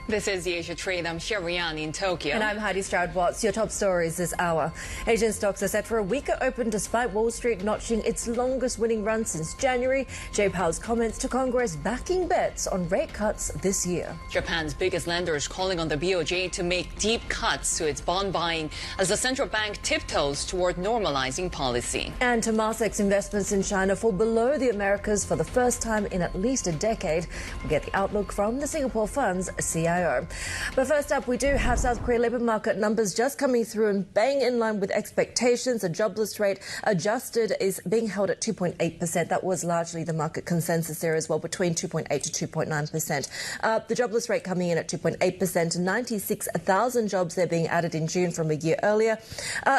This is the Asia Trade. I'm Shery in Tokyo. And I'm Haidi Stroud-Watts. Your top stories this hour. Asian stocks are set for a weaker open despite Wall Street notching its longest winning run since January. Jay Powell's comments to Congress backing bets on rate cuts this year. Japan's biggest lender is calling on the BOJ to make deep cuts to its bond buying as the central bank tiptoes toward normalizing policy. And Temasek's investments in China fall below the Americas for the first time in at least a decade. We get the outlook from the Singapore Fund's CIO. But first up, we do have South Korea labour market numbers just coming through and bang in line with expectations. The jobless rate adjusted is being held at 2.8%. That was largely the market consensus there as well, between 2.8 to 2.9%. The jobless rate coming in at 2.8%. 96,000 jobs there being added in June from a year earlier.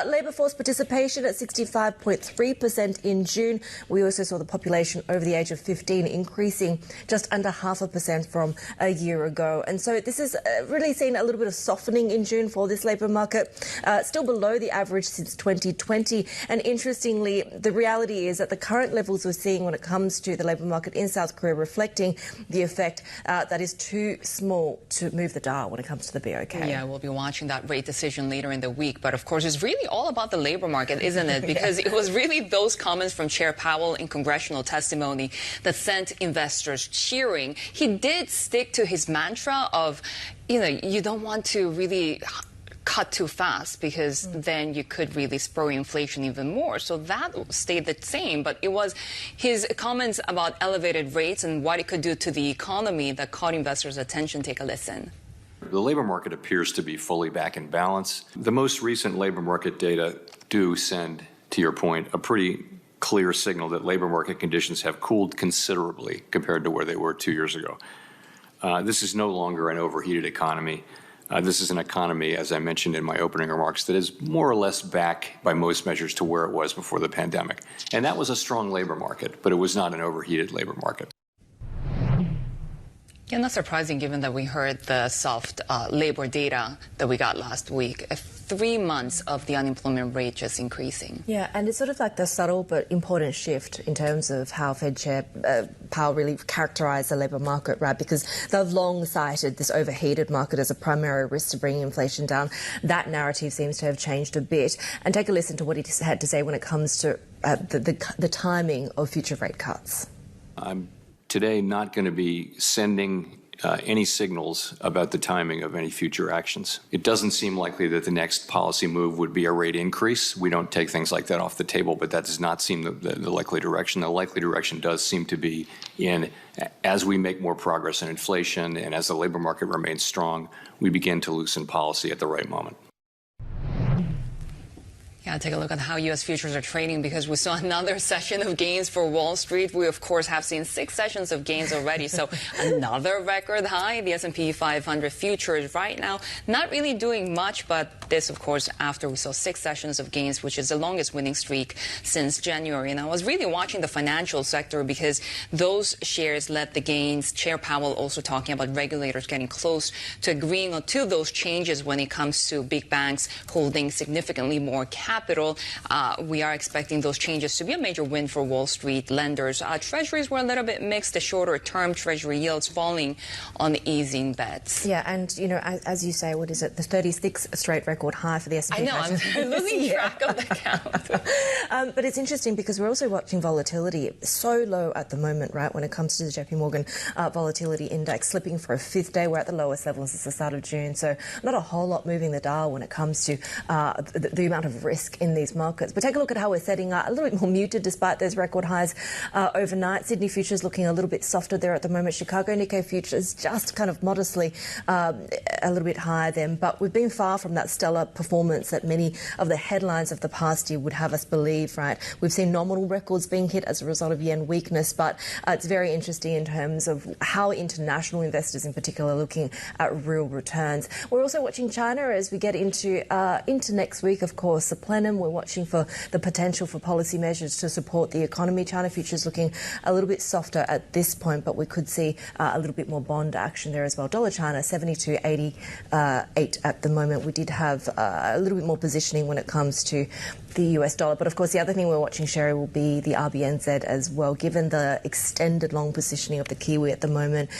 Labour force participation at 65.3% in June. We also saw the population over the age of 15 increasing just under 0.5% from a year ago. And so this is really seen a little bit of softening in June for this labour market, still below the average since 2020. And interestingly, the reality is that the current levels we're seeing when it comes to the labour market in South Korea reflecting the effect that is too small to move the dial when it comes to the BOK. Yeah, we'll be watching that rate decision later in the week. But of course, it's really all about the labour market, isn't it? Because It was really those comments from Chair Powell in congressional testimony that sent investors cheering. He did stick to his mantra of, you don't want to really cut too fast because then you could really spur inflation even more. So that stayed the same. But it was his comments about elevated rates and what it could do to the economy that caught investors' attention. Take a listen. The labor market appears to be fully back in balance. The most recent labor market data do send, to your point, a pretty clear signal that labor market conditions have cooled considerably compared to where they were 2 years ago. This is no longer an overheated economy. This is an economy, as I mentioned in my opening remarks, that is more or less back by most measures to where it was before the pandemic. And that was a strong labor market, but it was not an overheated labor market. Yeah, not surprising given that we heard the soft labor data that we got last week. 3 months of the unemployment rate just increasing. Yeah, and it's sort of like the subtle but important shift in terms of how Fed Chair Powell really characterised the labour market, right? Because they've long cited this overheated market as a primary risk to bringing inflation down. That narrative seems to have changed a bit. And take a listen to what he had to say when it comes to the timing of future rate cuts. I'm today not going to be sending any signals about the timing of any future actions. It doesn't seem likely that the next policy move would be a rate increase. We don't take things like that off the table, but that does not seem the likely direction. The likely direction does seem to be in, as we make more progress in inflation and as the labor market remains strong, we begin to loosen policy at the right moment. Yeah, take a look at how U.S. futures are trading because we saw another session of gains for Wall Street. We, of course, have seen 6 sessions of gains already. So another record high. The S&P 500 futures right now not really doing much, but this, of course, after we saw 6 sessions of gains, which is the longest winning streak since January. And I was really watching the financial sector because those shares led the gains. Chair Powell also talking about regulators getting close to agreeing on to those changes when it comes to big banks holding significantly more capital. We are expecting those changes to be a major win for Wall Street lenders. Treasuries were a little bit mixed. The shorter-term Treasury yields falling on the easing bets. Yeah, and, as you say, what is it, the 36th straight record high for the S&P? I know, I'm losing track of the count. But it's interesting because we're also watching volatility so low at the moment, right, when it comes to the JP Morgan Volatility Index slipping for a 5th day. We're at the lowest level since the start of June, so not a whole lot moving the dial when it comes to the amount of risk in these markets. But take a look at how we're setting up, a little bit more muted despite those record highs overnight. Sydney futures looking a little bit softer there at the moment. Chicago Nikko futures just kind of modestly a little bit higher then. But we've been far from that stellar performance that many of the headlines of the past year would have us believe, right? We've seen nominal records being hit as a result of yen weakness, but it's very interesting in terms of how international investors in particular are looking at real returns. We're also watching China as we get into next week, of course. The plenum, we're watching for the potential for policy measures to support the economy. China futures looking a little bit softer at this point, but we could see a little bit more bond action there as well. Dollar China 72.88 at the moment. We did have a little bit more positioning when it comes to the US dollar. But of course, the other thing we're watching, Shery, will be the RBNZ as well. Given the extended long positioning of the Kiwi at the moment,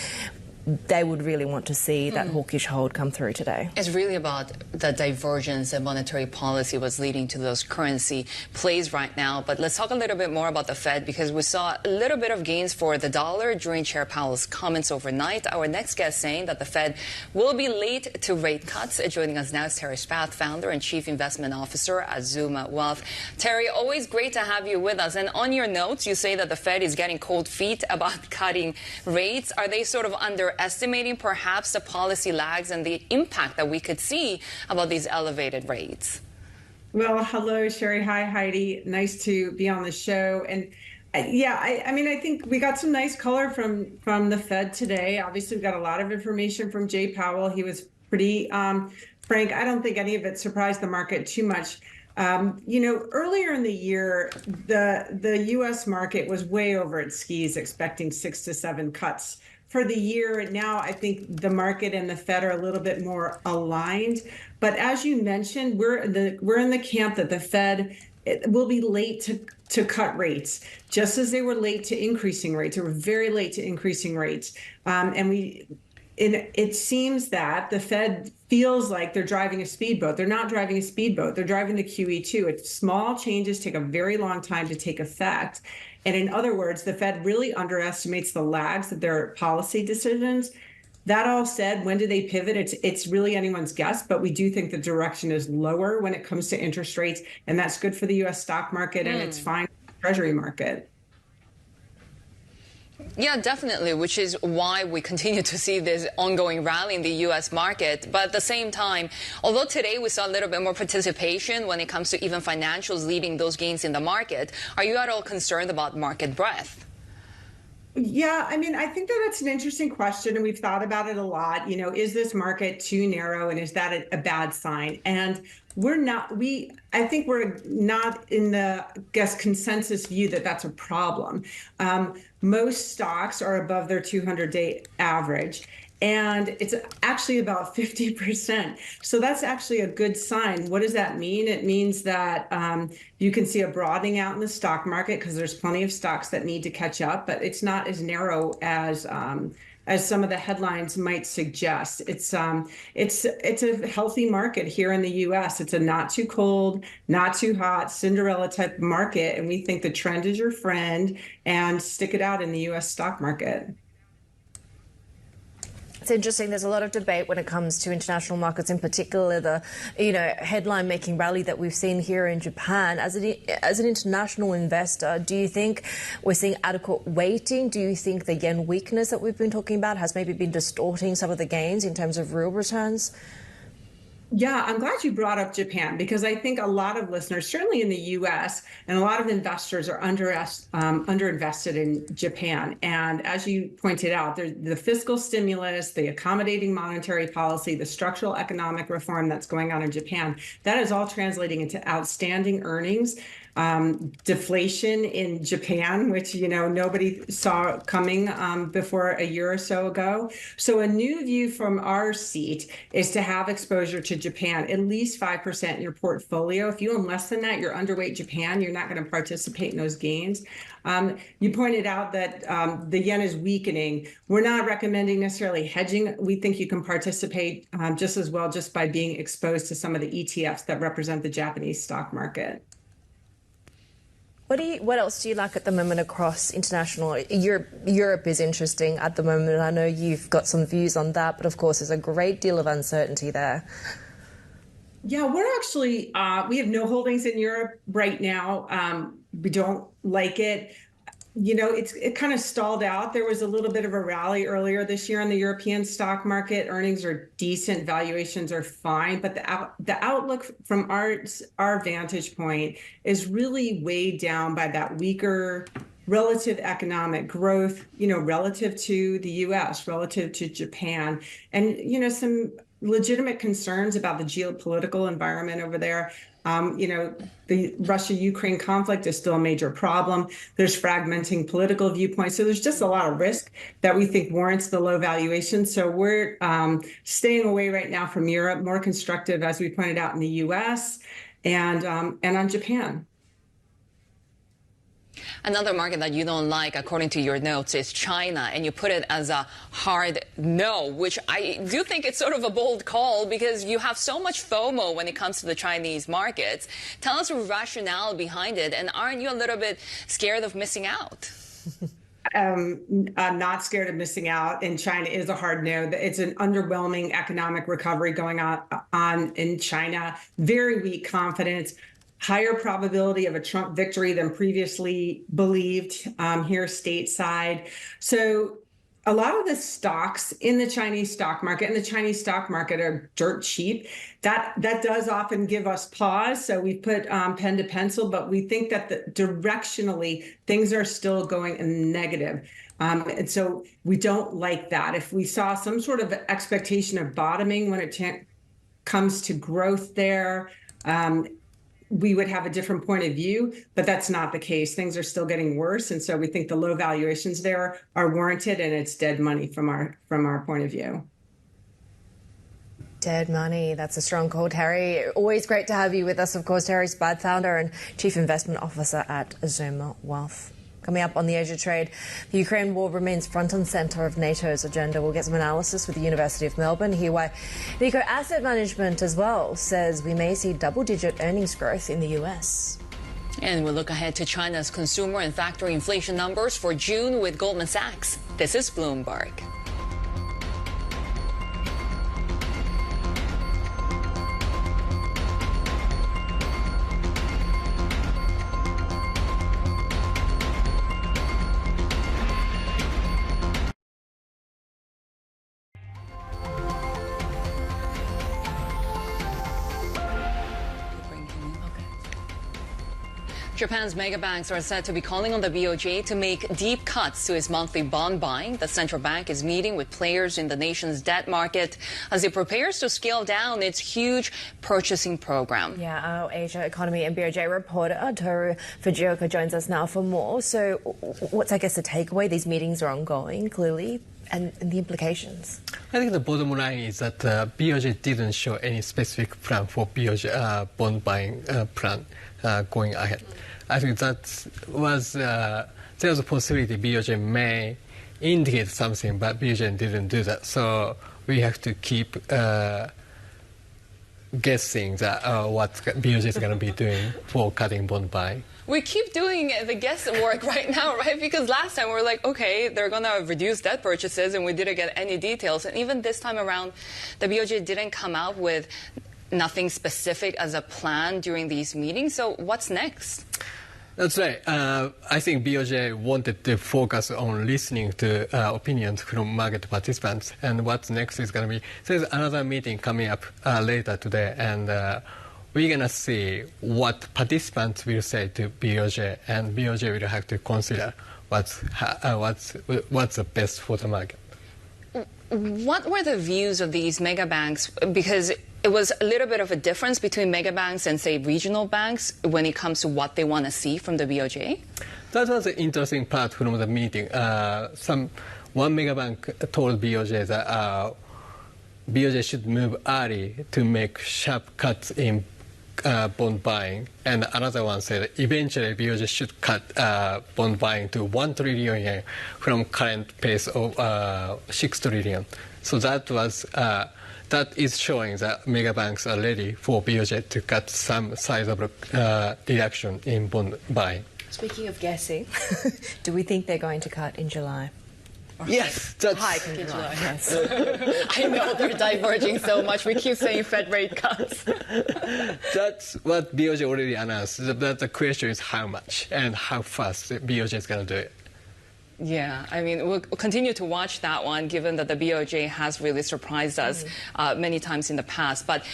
they would really want to see that hawkish hold come through today. It's really about the divergence in monetary policy was leading to those currency plays right now. But let's talk a little bit more about the Fed, because we saw a little bit of gains for the dollar during Chair Powell's comments overnight. Our next guest saying that the Fed will be late to rate cuts. Joining us now is Terri, Spath, founder and chief investment officer at Zuma Wealth. Terri, always great to have you with us. And on your notes, you say that the Fed is getting cold feet about cutting rates. Are they sort of underestimating perhaps the policy lags and the impact that we could see about these elevated rates? Well, hello, Shery. Hi, Haidi. Nice to be on the show. And yeah, I mean, I think we got some nice color from the Fed today. Obviously, we got a lot of information from Jay Powell. He was pretty frank. I don't think any of it surprised the market too much. Earlier in the year, the U.S. market was way over its skis, expecting 6 to 7 cuts for the year. Now, I think the market and the Fed are a little bit more aligned. But as you mentioned, we're in the camp that the Fed will be late to cut rates, just as they were late to increasing rates. They were very late to increasing rates, it seems that the Fed feels like they're driving a speedboat. They're not driving a speedboat. They're driving the QE2. It's small changes take a very long time to take effect. And in other words, the Fed really underestimates the lags of their policy decisions. That all said, when do they pivot? It's really anyone's guess, but we do think the direction is lower when it comes to interest rates, and that's good for the U.S. stock market, and it's fine for the Treasury market. Yeah, definitely, which is why we continue to see this ongoing rally in the U.S. market. But at the same time, although today we saw a little bit more participation when it comes to even financials leading those gains in the market, are you at all concerned about market breadth? Yeah, I mean, I think that that's an interesting question, and we've thought about it a lot. Is this market too narrow, and is that a bad sign? And I think we're not in the, consensus view that that's a problem. Most stocks are above their 200-day average, and it's actually about 50%. So that's actually a good sign. What does that mean? It means that you can see a broadening out in the stock market because there's plenty of stocks that need to catch up, but it's not as narrow as some of the headlines might suggest. It's a healthy market here in the U.S. It's a not too cold, not too hot, Cinderella type market, and we think the trend is your friend, and stick it out in the U.S. stock market. It's interesting. There's a lot of debate when it comes to international markets, in particular the, headline-making rally that we've seen here in Japan. As an international investor, do you think we're seeing adequate weighting? Do you think the yen weakness that we've been talking about has maybe been distorting some of the gains in terms of real returns? Yeah, I'm glad you brought up Japan, because I think a lot of listeners, certainly in the U.S., and a lot of investors are underinvested in Japan. And as you pointed out, the fiscal stimulus, the accommodating monetary policy, the structural economic reform that's going on in Japan, that is all translating into outstanding earnings. Deflation in Japan, which, nobody saw coming before a year or so ago. So a new view from our seat is to have exposure to Japan, at least 5% in your portfolio. If you own less than that, you're underweight Japan. You're not going to participate in those gains. You pointed out that the yen is weakening. We're not recommending necessarily hedging. We think you can participate just as well just by being exposed to some of the ETFs that represent the Japanese stock market. What else do you like at the moment across international? Europe is interesting at the moment. I know you've got some views on that, but of course there's a great deal of uncertainty there. Yeah, we're actually, we have no holdings in Europe right now. We don't like it. It kind of stalled out. There was a little bit of a rally earlier this year in the European stock market. Earnings are decent, valuations are fine, but the outlook from our vantage point is really weighed down by that weaker relative economic growth, relative to the U.S., relative to Japan, and, some legitimate concerns about the geopolitical environment over there. The Russia-Ukraine conflict is still a major problem. There's fragmenting political viewpoints. So there's just a lot of risk that we think warrants the low valuation. So we're staying away right now from Europe, more constructive, as we pointed out, in the U.S. and on Japan. Another market that you don't like, according to your notes, is China, and you put it as a hard no, which I do think it's sort of a bold call because you have so much FOMO when it comes to the Chinese markets. Tell us the rationale behind it, and aren't you a little bit scared of missing out? I'm not scared of missing out, and China is a hard no. It's an underwhelming economic recovery going on in China, very weak confidence, higher probability of a Trump victory than previously believed here stateside. So a lot of the stocks in the Chinese stock market, and the Chinese stock market are dirt cheap. That does often give us pause. So we put pen to pencil, but we think that directionally things are still going negative. And so we don't like that. If we saw some sort of expectation of bottoming when it comes to growth there, we would have a different point of view, but that's not the case. Things are still getting worse. And so we think the low valuations there are warranted, and it's dead money from our point of view. Dead money. That's a strong call, Terri. Always great to have you with us, of course. Terri Spath, founder and Chief Investment Officer at Zuma Wealth. Coming up on the Asia trade, the Ukraine war remains front and centre of NATO's agenda. We'll get some analysis with the University of Melbourne. Hear why Nikko Asset Management as well says we may see double-digit earnings growth in the US. And we'll look ahead to China's consumer and factory inflation numbers for June with Goldman Sachs. This is Bloomberg. Japan's megabanks are said to be calling on the BOJ to make deep cuts to its monthly bond buying. The central bank is meeting with players in the nation's debt market as it prepares to scale down its huge purchasing program. Yeah, our Asia economy and BOJ reporter Toru Fujioka joins us now for more. So what's, I guess, the takeaway? These meetings are ongoing, clearly, and the implications. I think the bottom line is that BOJ didn't show any specific plan for BOJ bond buying plan going ahead. I think that was there's a possibility BOJ may indicate something, but BOJ didn't do that. So we have to keep guessing that what BOJ is going to be doing for cutting bond buying. We keep doing the guesswork right now, right? Because last time we were like, okay, they're going to reduce debt purchases, and we didn't get any details. And even this time around, the BOJ didn't come out with nothing specific as a plan during these meetings. So what's next? That's right. I think BOJ wanted to focus on listening to opinions from market participants. And what's next is going to be, there's another meeting coming up later today, and we're going to see what participants will say to BOJ, and BOJ will have to consider what's the best for the market. What were the views of these mega banks? Because it was a little bit of a difference between mega banks and, say, regional banks when it comes to what they want to see from the BOJ? That was an interesting part from the meeting. One mega bank told BOJ that BOJ should move early to make sharp cuts in bond buying, and another one said eventually BOJ should cut bond buying to 1 trillion yen from current pace of 6 trillion. So that is showing that mega banks are ready for BOJ to cut some sizable reduction in bond buying. Speaking of guessing, do we think they're going to cut in July? Yes, that's hike in July. Yes. I know they're diverging so much. We keep saying Fed rate cuts. That's what BOJ already announced. The question is how much and how fast BOJ is going to do it. Yeah, I mean, we'll continue to watch that one, given that the BOJ has really surprised us many times in the past. But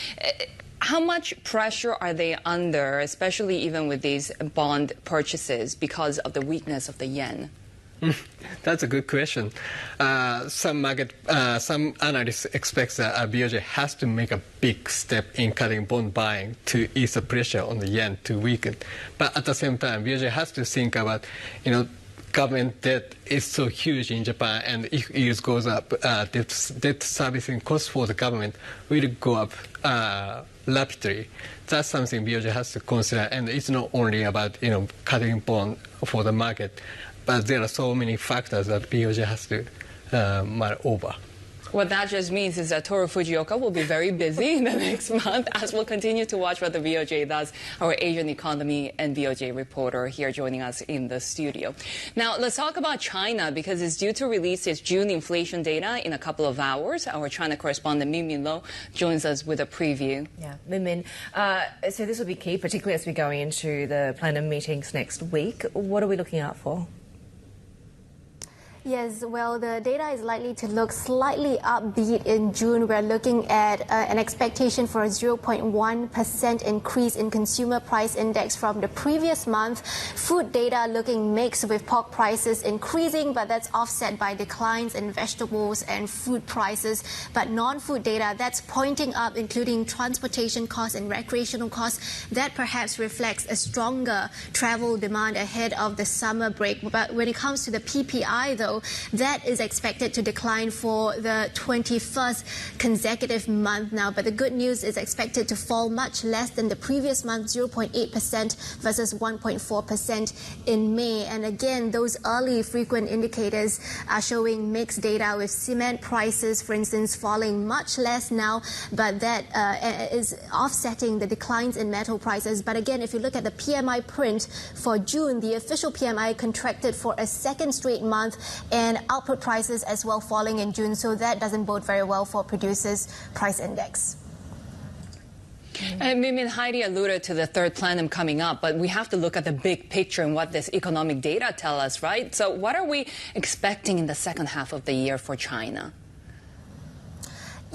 how much pressure are they under, especially even with these bond purchases, because of the weakness of the yen? That's a good question. Some analysts expect that BOJ has to make a big step in cutting bond buying to ease the pressure on the yen to weaken. But at the same time, BOJ has to think about, government debt is so huge in Japan, and if yields goes up, debt servicing costs for the government will go up rapidly. That's something BOJ has to consider, and it's not only about cutting bond for the market, but there are so many factors that BOJ has to mull over. What that just means is that Toru Fujioka will be very busy in the next month as we'll continue to watch what the BOJ does. Our Asian economy and BOJ reporter here joining us in the studio. Now, let's talk about China because it's due to release its June inflation data in a couple of hours. Our China correspondent Min Lo joins us with a preview. Yeah, Min, so this will be key, particularly as we go into the plenum meetings next week. What are we looking out for? Yes, well, the data is likely to look slightly upbeat in June. We're looking at an expectation for a 0.1% increase in consumer price index from the previous month. Food data looking mixed with pork prices increasing, but that's offset by declines in vegetables and food prices. But non-food data, that's pointing up, including transportation costs and recreational costs. That perhaps reflects a stronger travel demand ahead of the summer break. But when it comes to the PPI, though, that is expected to decline for the 21st consecutive month now. But the good news is expected to fall much less than the previous month, 0.8% versus 1.4% in May. And again, those early frequent indicators are showing mixed data with cement prices, for instance, falling much less now, but that is offsetting the declines in metal prices. But again, if you look at the PMI print for June, the official PMI contracted for a second straight month, and output prices as well falling in June, so that doesn't bode very well for producers' price index. And Haidi alluded to the third plenum coming up, but we have to look at the big picture and what this economic data tell us, right? So what are we expecting in the second half of the year for China?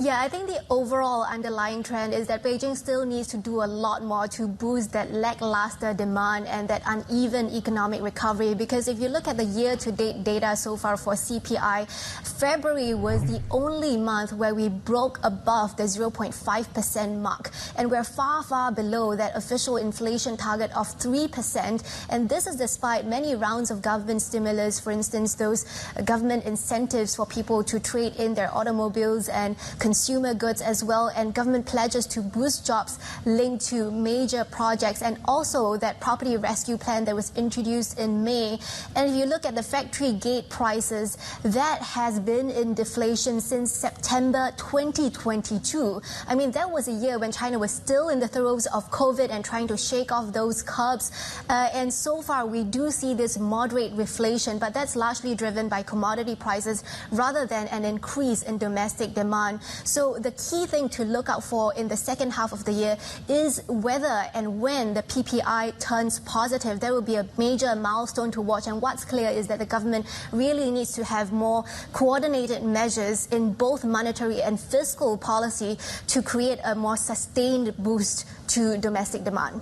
Yeah, I think the overall underlying trend is that Beijing still needs to do a lot more to boost that lackluster demand and that uneven economic recovery. Because if you look at the year-to-date data so far for CPI, February was the only month where we broke above the 0.5% mark. And we're far, far below that official inflation target of 3%. And this is despite many rounds of government stimulus, for instance, those government incentives for people to trade in their automobiles and consumer goods as well, and government pledges to boost jobs linked to major projects, and also that property rescue plan that was introduced in May. And if you look at the factory gate prices, that has been in deflation since September 2022. I mean, that was a year when China was still in the throes of COVID and trying to shake off those curbs. And so far, we do see this moderate reflation, but that's largely driven by commodity prices rather than an increase in domestic demand. So the key thing to look out for in the second half of the year is whether and when the PPI turns positive. There will be a major milestone to watch. And what's clear is that the government really needs to have more coordinated measures in both monetary and fiscal policy to create a more sustained boost to domestic demand.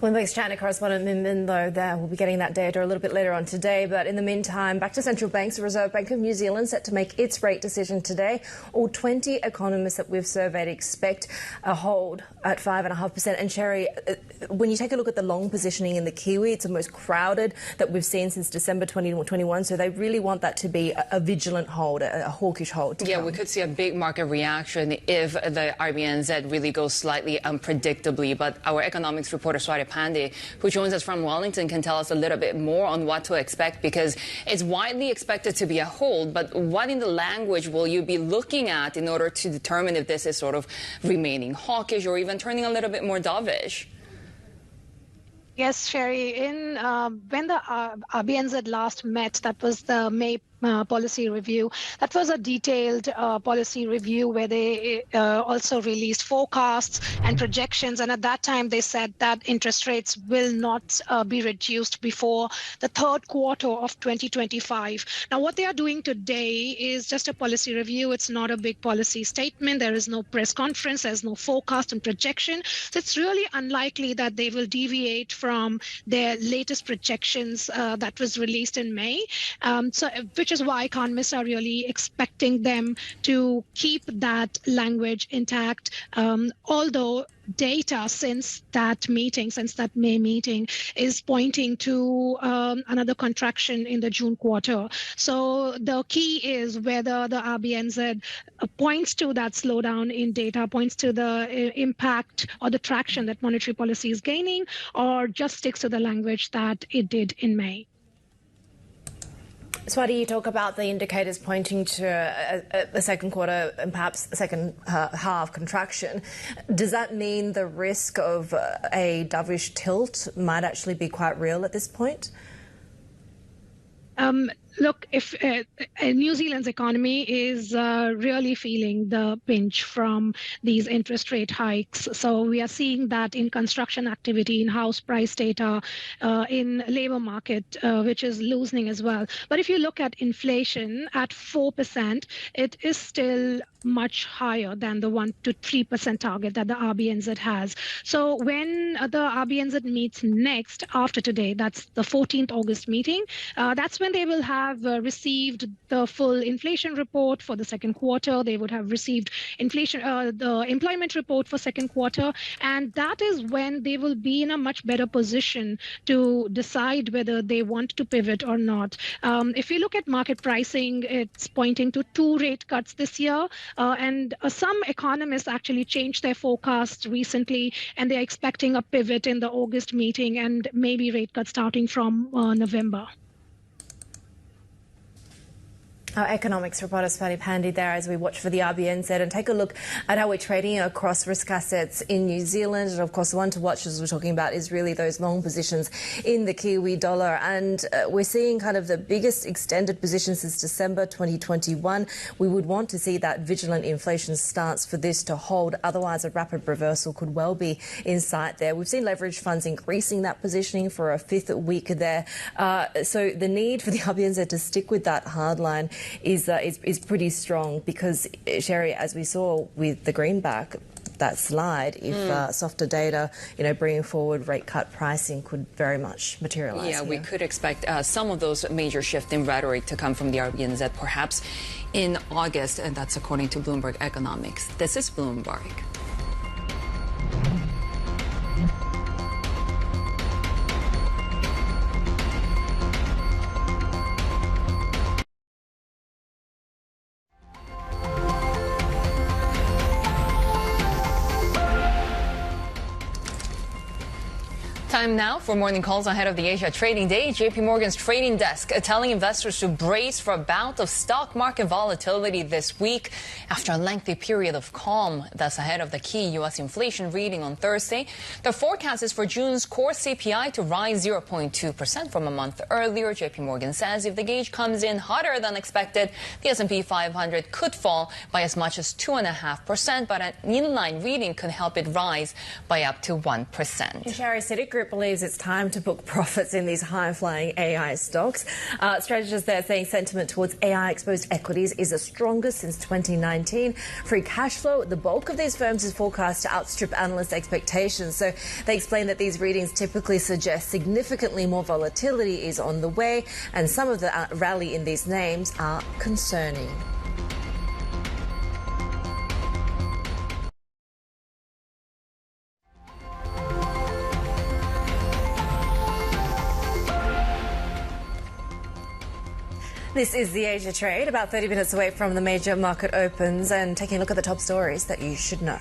Bloomberg's China correspondent Min Lo there. We'll be getting that data a little bit later on today. But in the meantime, back to central banks. The Reserve Bank of New Zealand set to make its rate decision today. All 20 economists that we've surveyed expect a hold at 5.5%. And Shery, when you take a look at the long positioning in the Kiwi, it's the most crowded that we've seen since December 2021. So they really want that to be a vigilant hold, a hawkish hold. Yeah, we could see a big market reaction if the RBNZ really goes slightly unpredictably. But our economics reporter, Sara, who joins us from Wellington, can tell us a little bit more on what to expect, because it's widely expected to be a hold. But what in the language will you be looking at in order to determine if this is sort of remaining hawkish or even turning a little bit more dovish? Yes, Shery. When the RBNZ last met, that was the May policy review. That was a detailed policy review where they also released forecasts and projections. And at that time, they said that interest rates will not be reduced before the third quarter of 2025. Now, what they are doing today is just a policy review. It's not a big policy statement. There is no press conference. There's no forecast and projection. So it's really unlikely that they will deviate from their latest projections that was released in May. Which is why economists are really expecting them to keep that language intact, although data since that May meeting, is pointing to another contraction in the June quarter. So the key is whether the RBNZ points to that slowdown in data, points to the impact or the traction that monetary policy is gaining, or just sticks to the language that it did in May. Swati, you talk about the indicators pointing to a second quarter and perhaps second half contraction. Does that mean the risk of a dovish tilt might actually be quite real at this point? Look, if New Zealand's economy is really feeling the pinch from these interest rate hikes. So we are seeing that in construction activity, in house price data, in labor market, which is loosening as well. But if you look at inflation at 4%, it is still much higher than the 1 to 3% target that the RBNZ has. So when the RBNZ meets next after today, that's the 14th August meeting, that's when they will have received the full inflation report for the second quarter. They would have received the employment report for second quarter, and that is when they will be in a much better position to decide whether they want to pivot or not. If you look at market pricing, it's pointing to 2 rate cuts this year. And some economists actually changed their forecasts recently, and they're expecting a pivot in the August meeting and maybe rate cuts starting from November. Our economics reporter Spath handy there as we watch for the RBNZ and take a look at how we're trading across risk assets in New Zealand. And of course, the one to watch, as we're talking about, is really those long positions in the Kiwi dollar. And we're seeing kind of the biggest extended position since December 2021. We would want to see that vigilant inflation stance for this to hold. Otherwise, a rapid reversal could well be in sight there. We've seen leveraged funds increasing that positioning for a 5th week there. So the need for the RBNZ to stick with that hard line is pretty strong because, Shery, as we saw with the greenback, that slide, if softer data, bringing forward rate cut pricing could very much materialise. Yeah, we could expect some of those major shift in rhetoric to come from the RBNZ perhaps in August, and that's according to Bloomberg Economics. This is Bloomberg. Time now for morning calls ahead of the Asia trading day. JP Morgan's trading desk telling investors to brace for a bout of stock market volatility this week after a lengthy period of calm. That's ahead of the key U.S. inflation reading on Thursday. The forecast is for June's core CPI to rise 0.2% from a month earlier. JP Morgan says if the gauge comes in hotter than expected, the S&P 500 could fall by as much as 2.5%, but an inline reading could help it rise by up to 1%. Shery, Citigroup believes it's time to book profits in these high-flying AI stocks. Strategists there saying sentiment towards AI-exposed equities is the strongest since 2019. Free cash flow, the bulk of these firms is forecast to outstrip analyst expectations. So they explain that these readings typically suggest significantly more volatility is on the way, and some of the rally in these names are concerning. This is the Asia Trade, about 30 minutes away from the major market opens, and taking a look at the top stories that you should know.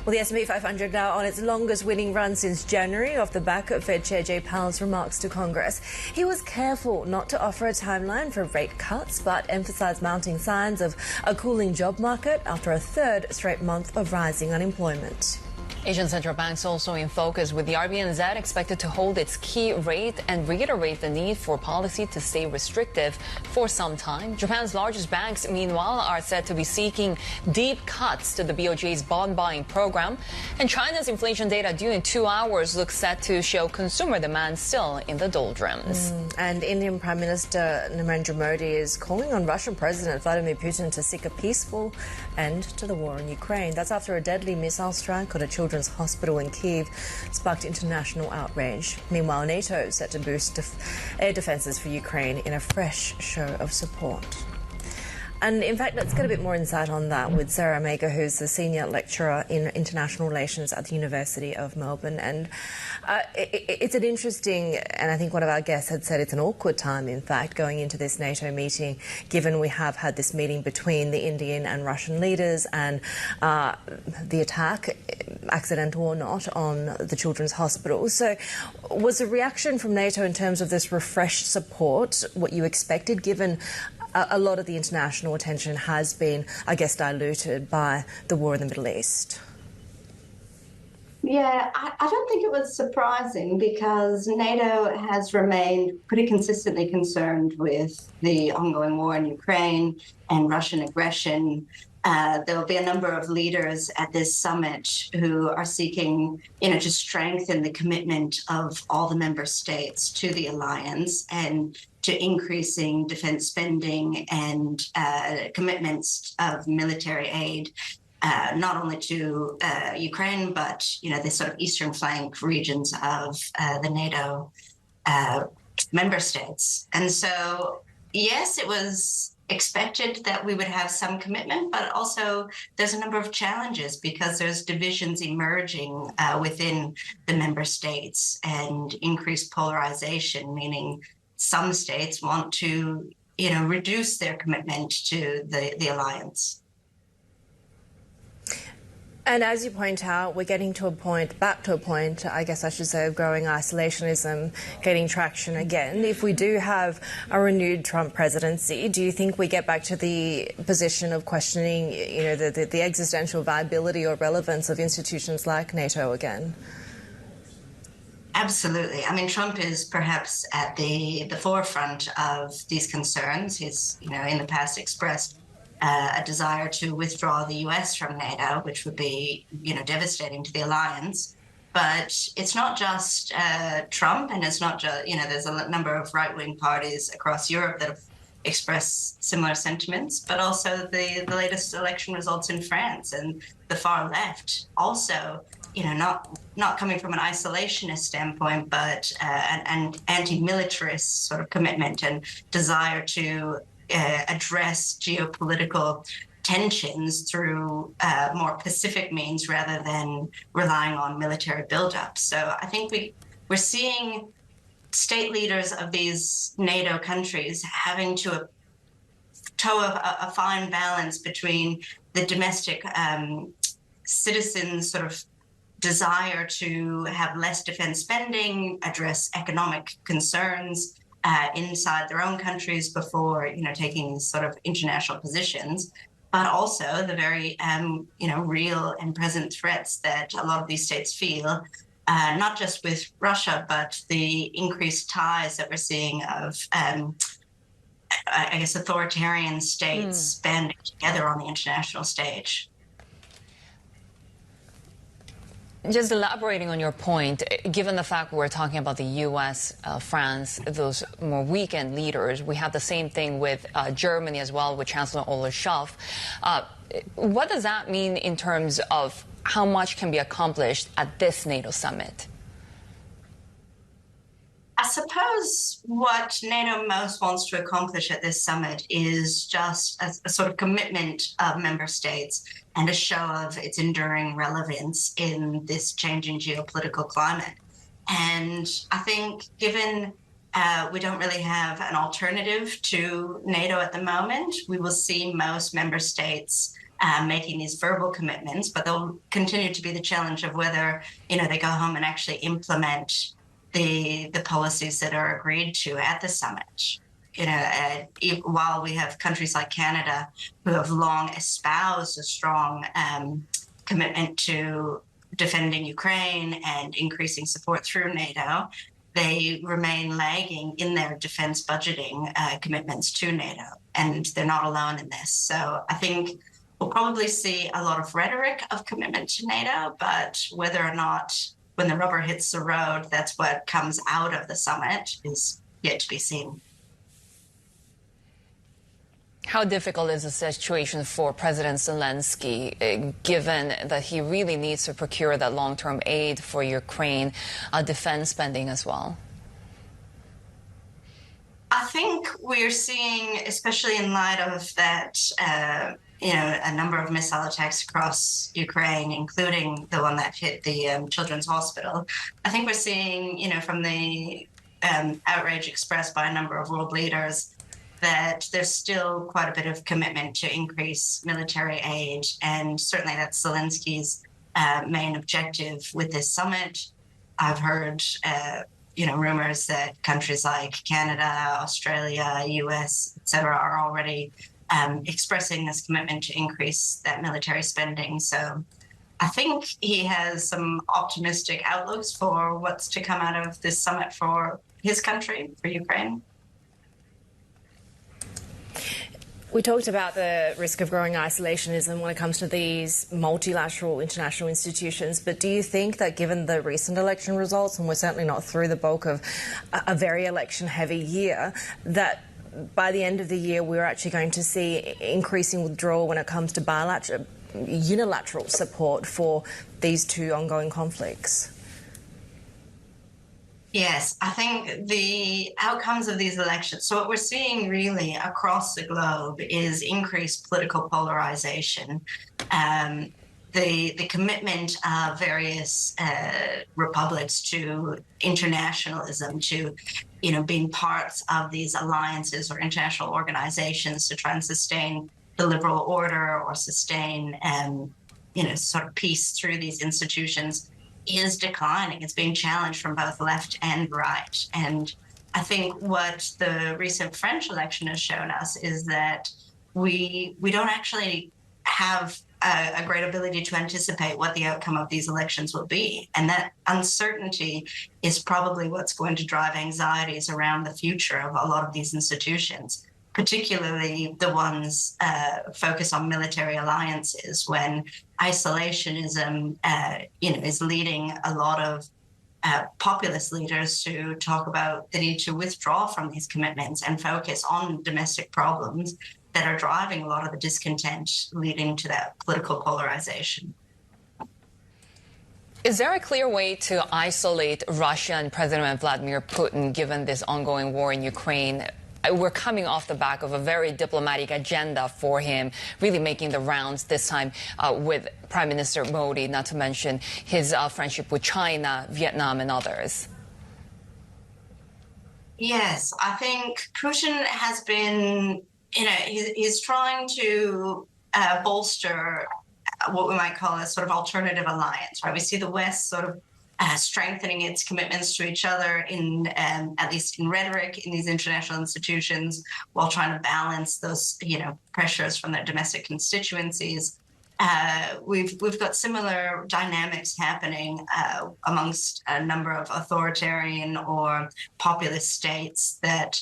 Well, the S&P 500 now on its longest winning run since January off the back of Fed Chair Jay Powell's remarks to Congress. He was careful not to offer a timeline for rate cuts, but emphasised mounting signs of a cooling job market after a third straight month of rising unemployment. Asian central banks also in focus, with the RBNZ expected to hold its key rate and reiterate the need for policy to stay restrictive for some time. Japan's largest banks, meanwhile, are said to be seeking deep cuts to the BOJ's bond buying program. And China's inflation data due in 2 hours looks set to show consumer demand still in the doldrums. And Indian Prime Minister Narendra Modi is calling on Russian President Vladimir Putin to seek a peaceful end to the war in Ukraine. That's after a deadly missile strike on a children's children's hospital in Kyiv sparked international outrage. Meanwhile, NATO set to boost air defences for Ukraine in a fresh show of support. And in fact, let's get a bit more insight on that with Sara, Meger, who's a senior lecturer in international relations at the University of Melbourne. And it's an interesting, and I think one of our guests had said it's an awkward time, in fact, going into this NATO meeting, given we have had this meeting between the Indian and Russian leaders and the attack, accidental or not, on the children's hospital. So was the reaction from NATO in terms of this refreshed support what you expected, given a lot of the international attention has been, I guess, diluted by the war in the Middle East? Yeah, I don't think it was surprising because NATO has remained pretty consistently concerned with the ongoing war in Ukraine and Russian aggression. There will be a number of leaders at this summit who are seeking, to strengthen the commitment of all the member states to the alliance and to increasing defense spending and commitments of military aid, not only to Ukraine, but, the sort of eastern flank regions of the NATO member states. And so, yes, it was expected that we would have some commitment, but also there's a number of challenges because there's divisions emerging within the member states and increased polarization, meaning some states want to, reduce their commitment to the alliance. And as you point out, we're getting back to a point, I guess I should say, of growing isolationism, getting traction again. If we do have a renewed Trump presidency, do you think we get back to the position of questioning, the existential viability or relevance of institutions like NATO again? Absolutely. I mean, Trump is perhaps at the forefront of these concerns. He's, in the past expressed a desire to withdraw the U.S. from NATO, which would be, devastating to the alliance. But it's not just Trump, and it's not just, there's a number of right-wing parties across Europe that have expressed similar sentiments, but also the latest election results in France and the far left also, not coming from an isolationist standpoint, but an anti-militarist sort of commitment and desire to address geopolitical tensions through more pacific means rather than relying on military buildup. So I think we're seeing state leaders of these NATO countries having to toe a fine balance between the domestic citizens' sort of desire to have less defense spending, address economic concerns inside their own countries before, taking these sort of international positions, but also the very, real and present threats that a lot of these states feel, not just with Russia, but the increased ties that we're seeing of, I guess, authoritarian states banding together on the international stage. Just elaborating on your point, given the fact we're talking about the U.S., France, those more weakened leaders, we have the same thing with Germany as well, with Chancellor Olaf Scholz. What does that mean in terms of how much can be accomplished at this NATO summit? I suppose what NATO most wants to accomplish at this summit is just a sort of commitment of member states and a show of its enduring relevance in this changing geopolitical climate. And I think given we don't really have an alternative to NATO at the moment, we will see most member states making these verbal commitments, but there'll continue to be the challenge of whether, they go home and actually implement the policies that are agreed to at the summit. While we have countries like Canada who have long espoused a strong commitment to defending Ukraine and increasing support through NATO, they remain lagging in their defense budgeting commitments to NATO, and they're not alone in this. So I think we'll probably see a lot of rhetoric of commitment to NATO, but whether or not when the rubber hits the road, that's what comes out of the summit is yet to be seen. How difficult is the situation for President Zelensky, given that he really needs to procure that long-term aid for Ukraine, defense spending as well? I think we're seeing, especially in light of that, a number of missile attacks across Ukraine, including the one that hit the children's hospital. I think we're seeing, from the outrage expressed by a number of world leaders, that there's still quite a bit of commitment to increase military aid. And certainly that's Zelensky's main objective with this summit. I've heard, rumors that countries like Canada, Australia, US, et cetera, are already expressing this commitment to increase that military spending. So I think he has some optimistic outlooks for what's to come out of this summit for his country, for Ukraine. We talked about the risk of growing isolationism when it comes to these multilateral international institutions, but do you think that given the recent election results, and we're certainly not through the bulk of a very election-heavy year, that by the end of the year we're actually going to see increasing withdrawal when it comes to unilateral support for these two ongoing conflicts? Yes, I think the outcomes of these elections, so what we're seeing really across the globe is increased political polarization. The commitment of various republics to internationalism, to being parts of these alliances or international organizations to try and sustain the liberal order or sustain sort of peace through these institutions, is declining. It's being challenged from both left and right. And I think what the recent French election has shown us is that we don't actually have a great ability to anticipate what the outcome of these elections will be. And that uncertainty is probably what's going to drive anxieties around the future of a lot of these institutions, particularly the ones focused on military alliances, when isolationism, is leading a lot of populist leaders to talk about the need to withdraw from these commitments and focus on domestic problems that are driving a lot of the discontent, leading to that political polarization. Is there a clear way to isolate Russia and President Vladimir Putin, given this ongoing war in Ukraine? We're coming off the back of a very diplomatic agenda for him, really making the rounds this time with Prime Minister Modi, not to mention his friendship with China, Vietnam, and others. Yes, I think Putin has been, he's trying to bolster what we might call a sort of alternative alliance, right? We see the West sort of strengthening its commitments to each other in, at least in rhetoric, in these international institutions, while trying to balance those, pressures from their domestic constituencies. We've got similar dynamics happening amongst a number of authoritarian or populist states, that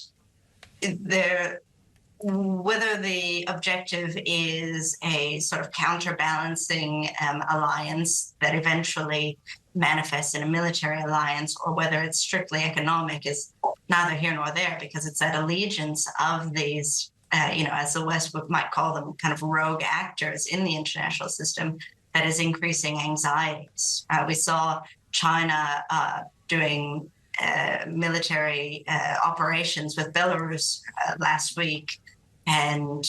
whether the objective is a sort of counterbalancing alliance that eventually manifests in a military alliance, or whether it's strictly economic, is neither here nor there, because it's that allegiance of these, as the West might call them, kind of rogue actors in the international system, that is increasing anxieties. We saw China doing military operations with Belarus last week, and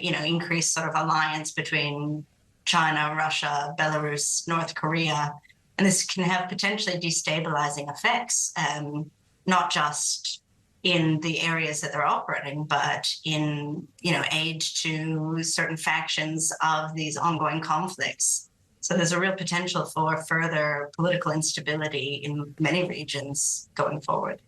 increased sort of alliance between China, Russia, Belarus, North Korea. And this can have potentially destabilizing effects, not just in the areas that they're operating, but in, aid to certain factions of these ongoing conflicts. So there's a real potential for further political instability in many regions going forward.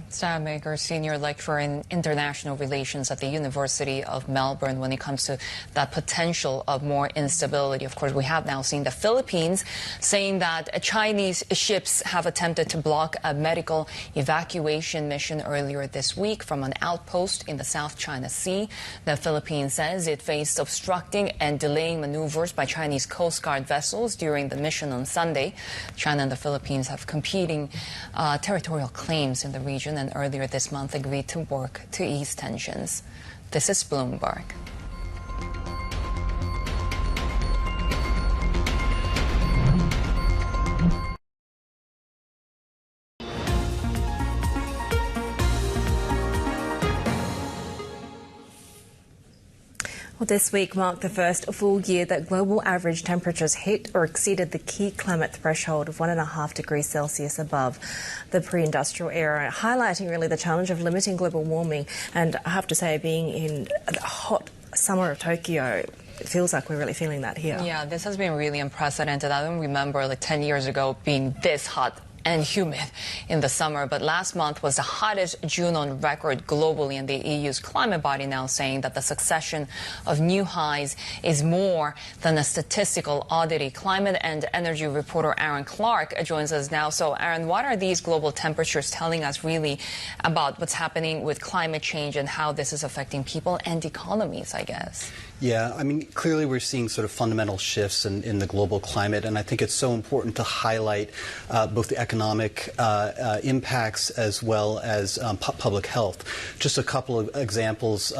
Sara Meger, Senior Lecturer in International Relations at the University of Melbourne, when it comes to that potential of more instability. Of course, we have now seen the Philippines saying that Chinese ships have attempted to block a medical evacuation mission earlier this week from an outpost in the South China Sea. The Philippines says it faced obstructing and delaying maneuvers by Chinese Coast Guard vessels during the mission on Sunday. China and the Philippines have competing territorial claims in the region and earlier this month agreed to work to ease tensions. This is Bloomberg. Well, this week marked the first full year that global average temperatures hit or exceeded the key climate threshold of 1.5 degrees Celsius above the pre-industrial era, highlighting really the challenge of limiting global warming. And I have to say, being in the hot summer of Tokyo, it feels like we're really feeling that here. Yeah, this has been really unprecedented. I don't remember like 10 years ago being this hot and humid in the summer, but last month was the hottest June on record globally, and the EU's climate body now saying that the succession of new highs is more than a statistical oddity. Climate and energy reporter Aaron Clark joins us now. So Aaron, what are these global temperatures telling us really about what's happening with climate change and how this is affecting people and economies, I guess? Yeah, I mean, clearly we're seeing sort of fundamental shifts in the global climate, and I think it's so important to highlight both the economic impacts as well as public health. Just a couple of examples,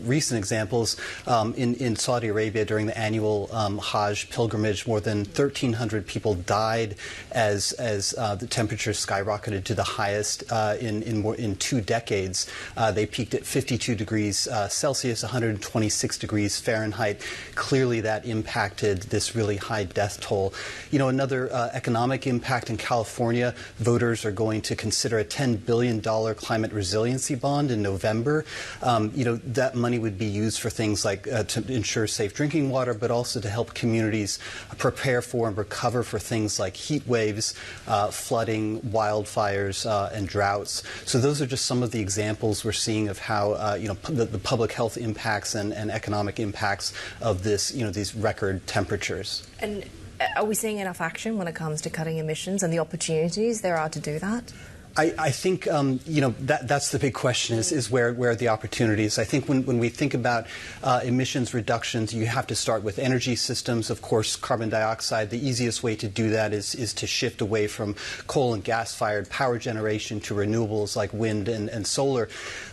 recent examples. In Saudi Arabia during the annual Hajj pilgrimage, more than 1,300 people died as the temperatures skyrocketed to the highest in 2 decades. They peaked at 52 degrees Celsius, 126 degrees Fahrenheit. Clearly that impacted this really high death toll. You know, another economic impact in California, voters are going to consider a $10 billion climate resiliency bond in November. You know, that money would be used for things like to ensure safe drinking water, but also to help communities prepare for and recover for things like heat waves, flooding, wildfires, and droughts. So those are just some of the examples we're seeing of how, you know, the public health impacts and economic impacts of this, you know, these record temperatures. And are we seeing enough action when it comes to cutting emissions and the opportunities there are to do that? I think, you know, that's the big question is where are the opportunities. I think when we think about emissions reductions, you have to start with energy systems. Of course, carbon dioxide, the easiest way to do that is to shift away from coal and gas-fired power generation to renewables like wind and solar.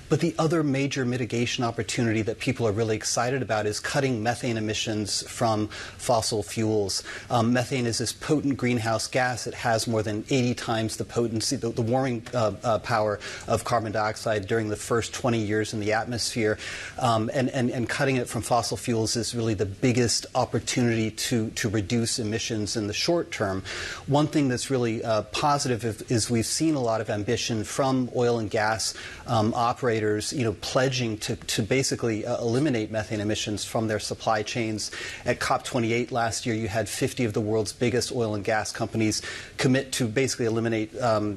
But the other major mitigation opportunity that people are really excited about is cutting methane emissions from fossil fuels. Methane is this potent greenhouse gas. It has more than 80 times the potency, the warming power of carbon dioxide during the first 20 years in the atmosphere. And cutting it from fossil fuels is really the biggest opportunity to reduce emissions in the short term. One thing that's really positive is we've seen a lot of ambition from oil and gas operators, you know, pledging to basically eliminate methane emissions from their supply chains. At COP28 last year, you had 50 of the world's biggest oil and gas companies commit to basically eliminate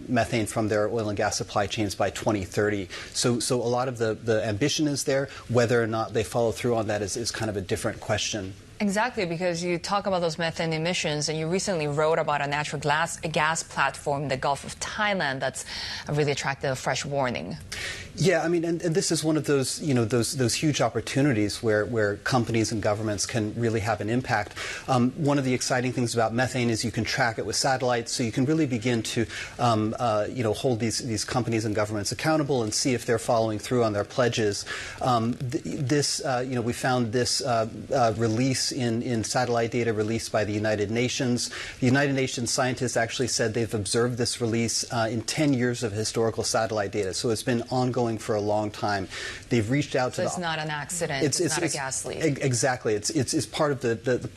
methane from their oil and gas supply chains by 2030. So a lot of the ambition is there. Whether or not they follow through on that is kind of a different question. Exactly, because you talk about those methane emissions, and you recently wrote about a natural gas platform in the Gulf of Thailand that's really attracted a fresh warning. Yeah, I mean, and this is one of those, you know, those huge opportunities where companies and governments can really have an impact. One of the exciting things about methane is you can track it with satellites, so you can really begin to, you know, hold these companies and governments accountable and see if they're following through on their pledges. You know, we found this release in satellite data released by the United Nations. The United Nations scientists actually said they've observed this release in 10 years of historical satellite data, so it's been ongoing for a long time. They've reached out to. So it's not an accident. It's not a gas leak. Exactly. It's part of the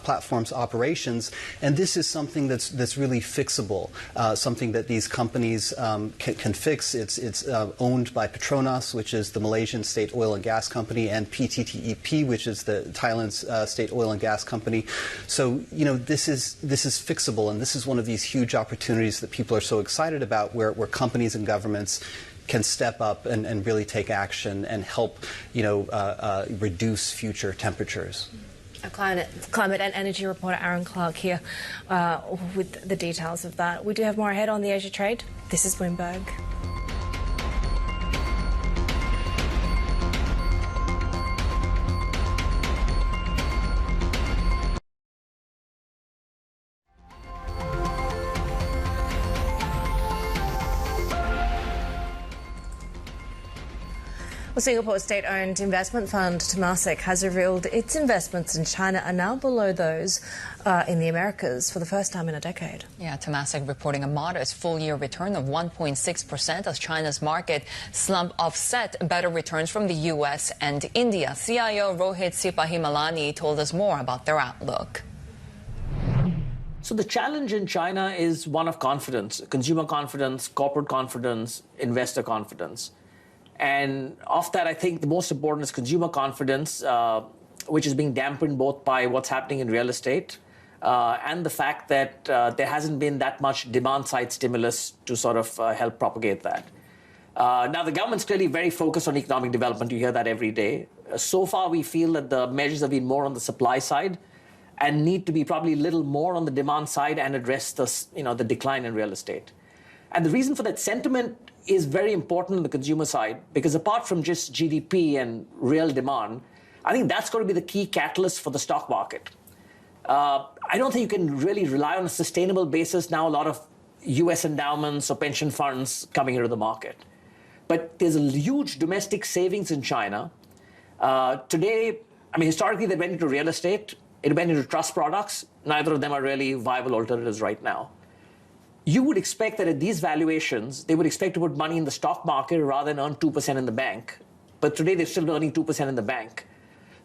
platform's operations, and this is something that's really fixable. Something that these companies can fix. It's owned by Petronas, which is the Malaysian state oil and gas company, and PTTEP, which is the Thailand's state oil and gas company. So you know this is fixable, and this is one of these huge opportunities that people are so excited about, where companies and governments can step up and really take action and help, you know, reduce future temperatures. Climate and energy reporter Aaron Clark here with the details of that. We do have more ahead on the Asia trade. This is Bloomberg. Well, Singapore's state-owned investment fund Temasek has revealed its investments in China are now below those in the Americas for the first time in a decade. Yeah, Temasek reporting a modest full-year return of 1.6% as China's market slump offset better returns from the U.S. and India. CIO Rohit Sipahimalani told us more about their outlook. So the challenge in China is one of confidence, consumer confidence, corporate confidence, investor confidence. And of that, I think the most important is consumer confidence, which is being dampened both by what's happening in real estate and the fact that there hasn't been that much demand-side stimulus to sort of help propagate that. Now, the government's clearly very focused on economic development. You hear that every day. So far, we feel that the measures have been more on the supply side and need to be probably a little more on the demand side and address the decline in real estate. And the reason for that sentiment is very important on the consumer side, because apart from just GDP and real demand, I think that's going to be the key catalyst for the stock market. I don't think you can really rely on a sustainable basis now, a lot of US endowments or pension funds coming into the market. But there's a huge domestic savings in China. Today, I mean, historically, they went into real estate. It went into trust products. Neither of them are really viable alternatives right now. You would expect that at these valuations, they would expect to put money in the stock market rather than earn 2% in the bank. But today, they're still earning 2% in the bank.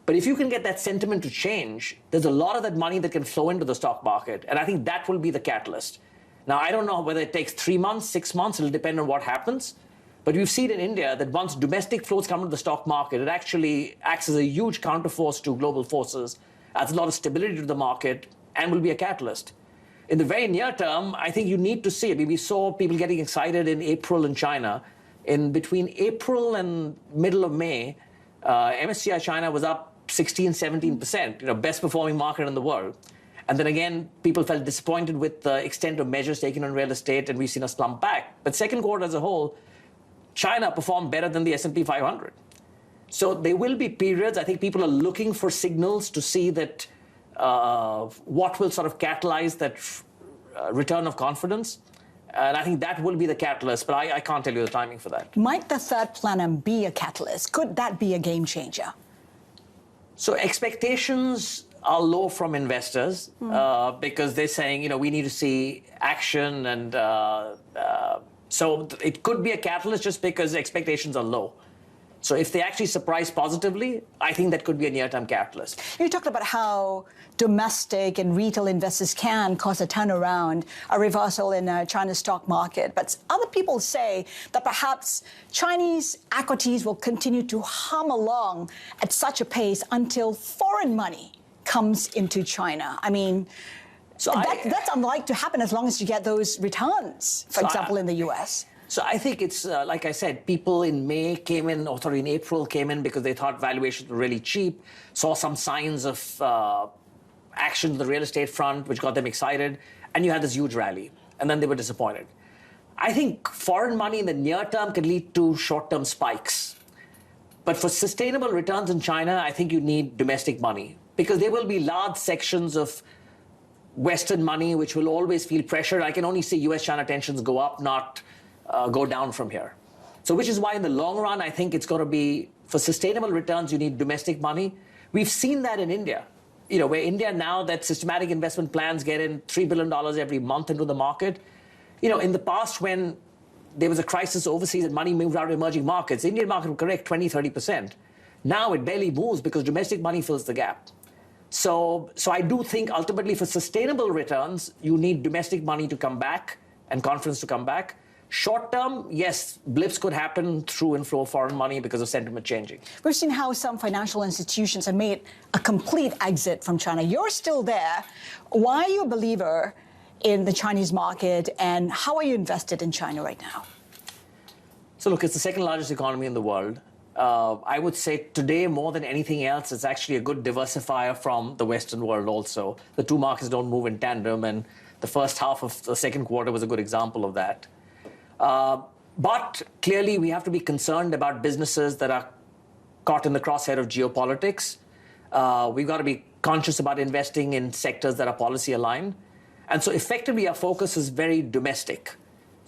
But if you can get that sentiment to change, there's a lot of that money that can flow into the stock market. And I think that will be the catalyst. Now, I don't know whether it takes 3 months, 6 months. It'll depend on what happens. But we've seen in India that once domestic flows come into the stock market, it actually acts as a huge counterforce to global forces, adds a lot of stability to the market, and will be a catalyst. In the very near term, I think you need to see. I mean, we saw people getting excited in April in China. In between April and middle of May, MSCI China was up 16, 17%, best performing market in the world. And then again, people felt disappointed with the extent of measures taken on real estate, and we've seen a slump back. But second quarter as a whole, China performed better than the S&P 500. So there will be periods, I think people are looking for signals to see that what will sort of catalyze that return of confidence. And I think that will be the catalyst, but I can't tell you the timing for that. Might the third plenum be a catalyst? Could that be a game changer? So expectations are low from investors because they're saying, we need to see action. And so it could be a catalyst just because expectations are low. So if they actually surprise positively, I think that could be a near-term catalyst. You talked about how domestic and retail investors can cause a turnaround, a reversal in China's stock market. But other people say that perhaps Chinese equities will continue to hum along at such a pace until foreign money comes into China. I mean, that's unlikely to happen as long as you get those returns, for example, in the U.S. So I think it's, like I said, people in in April came in because they thought valuations were really cheap, saw some signs of action on the real estate front, which got them excited, and you had this huge rally, and then they were disappointed. I think foreign money in the near term can lead to short-term spikes. But for sustainable returns in China, I think you need domestic money, because there will be large sections of Western money which will always feel pressured. I can only see US-China tensions go up, not go down from here. So which is why in the long run, I think it's going to be, for sustainable returns, you need domestic money. We've seen that in India, where India now that systematic investment plans get in $3 billion every month into the market. In the past when there was a crisis overseas and money moved out of emerging markets, the Indian market would correct 20, 30%. Now it barely moves because domestic money fills the gap. So I do think ultimately for sustainable returns, you need domestic money to come back and confidence to come back. Short term, yes, blips could happen through inflow of foreign money because of sentiment changing. We've seen how some financial institutions have made a complete exit from China. You're still there. Why are you a believer in the Chinese market, and how are you invested in China right now? So look, it's the second largest economy in the world. I would say today, more than anything else, it's actually a good diversifier from the Western world also. The two markets don't move in tandem, and the first half of the second quarter was a good example of that. But clearly, we have to be concerned about businesses that are caught in the crosshair of geopolitics. We've got to be conscious about investing in sectors that are policy aligned. And so effectively, our focus is very domestic.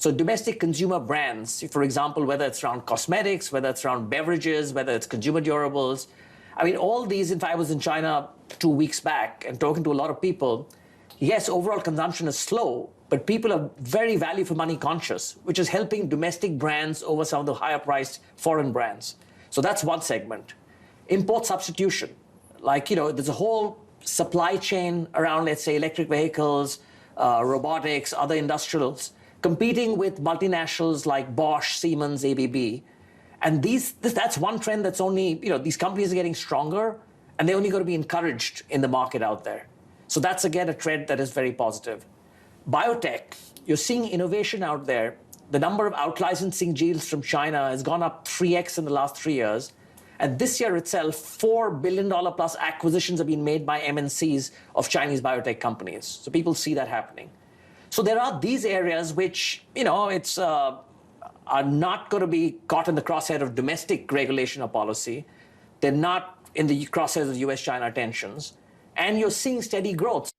So domestic consumer brands, for example, whether it's around cosmetics, whether it's around beverages, whether it's consumer durables, I mean, all these, if I was in China 2 weeks back and talking to a lot of people, yes, overall consumption is slow, but people are very value for money conscious, which is helping domestic brands over some of the higher priced foreign brands. So that's one segment. Import substitution. Like, there's a whole supply chain around, let's say, electric vehicles, robotics, other industrials, competing with multinationals like Bosch, Siemens, ABB. And that's one trend that's only, these companies are getting stronger, and they're only going to be encouraged in the market out there. So that's, again, a trend that is very positive. Biotech, you're seeing innovation out there. The number of out-licensing deals from China has gone up 3x in the last 3 years. And this year itself, $4 billion plus acquisitions have been made by MNCs of Chinese biotech companies. So people see that happening. So there are these areas which, are not going to be caught in the crosshair of domestic regulation or policy. They're not in the crosshairs of US-China tensions. And you're seeing steady growth.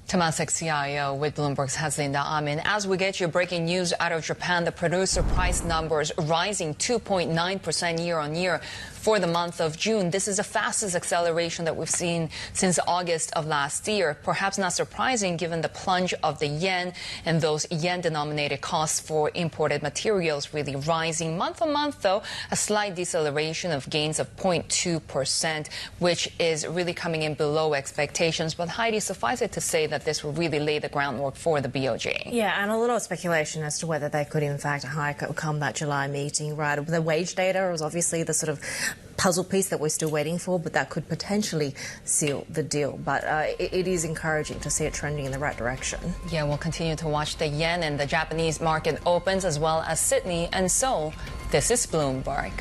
Temasek CIO with Bloomberg's Haslinda Amin. As we get you breaking news out of Japan, the producer price numbers rising 2.9% year on year for the month of June. This is the fastest acceleration that we've seen since August of last year. Perhaps not surprising given the plunge of the yen and those yen-denominated costs for imported materials really rising. Month on month, though, a slight deceleration of gains of 0.2%, which is really coming in below expectations. But Haidi, suffice it to say that this will really lay the groundwork for the BOJ. Yeah, and a lot of speculation as to whether they could in fact hike come that July meeting, right? The wage data was obviously the sort of puzzle piece that we're still waiting for, but that could potentially seal the deal. But it is encouraging to see it trending in the right direction. Yeah, we'll continue to watch the yen and the Japanese market opens, as well as Sydney and Seoul. This is Bloomberg.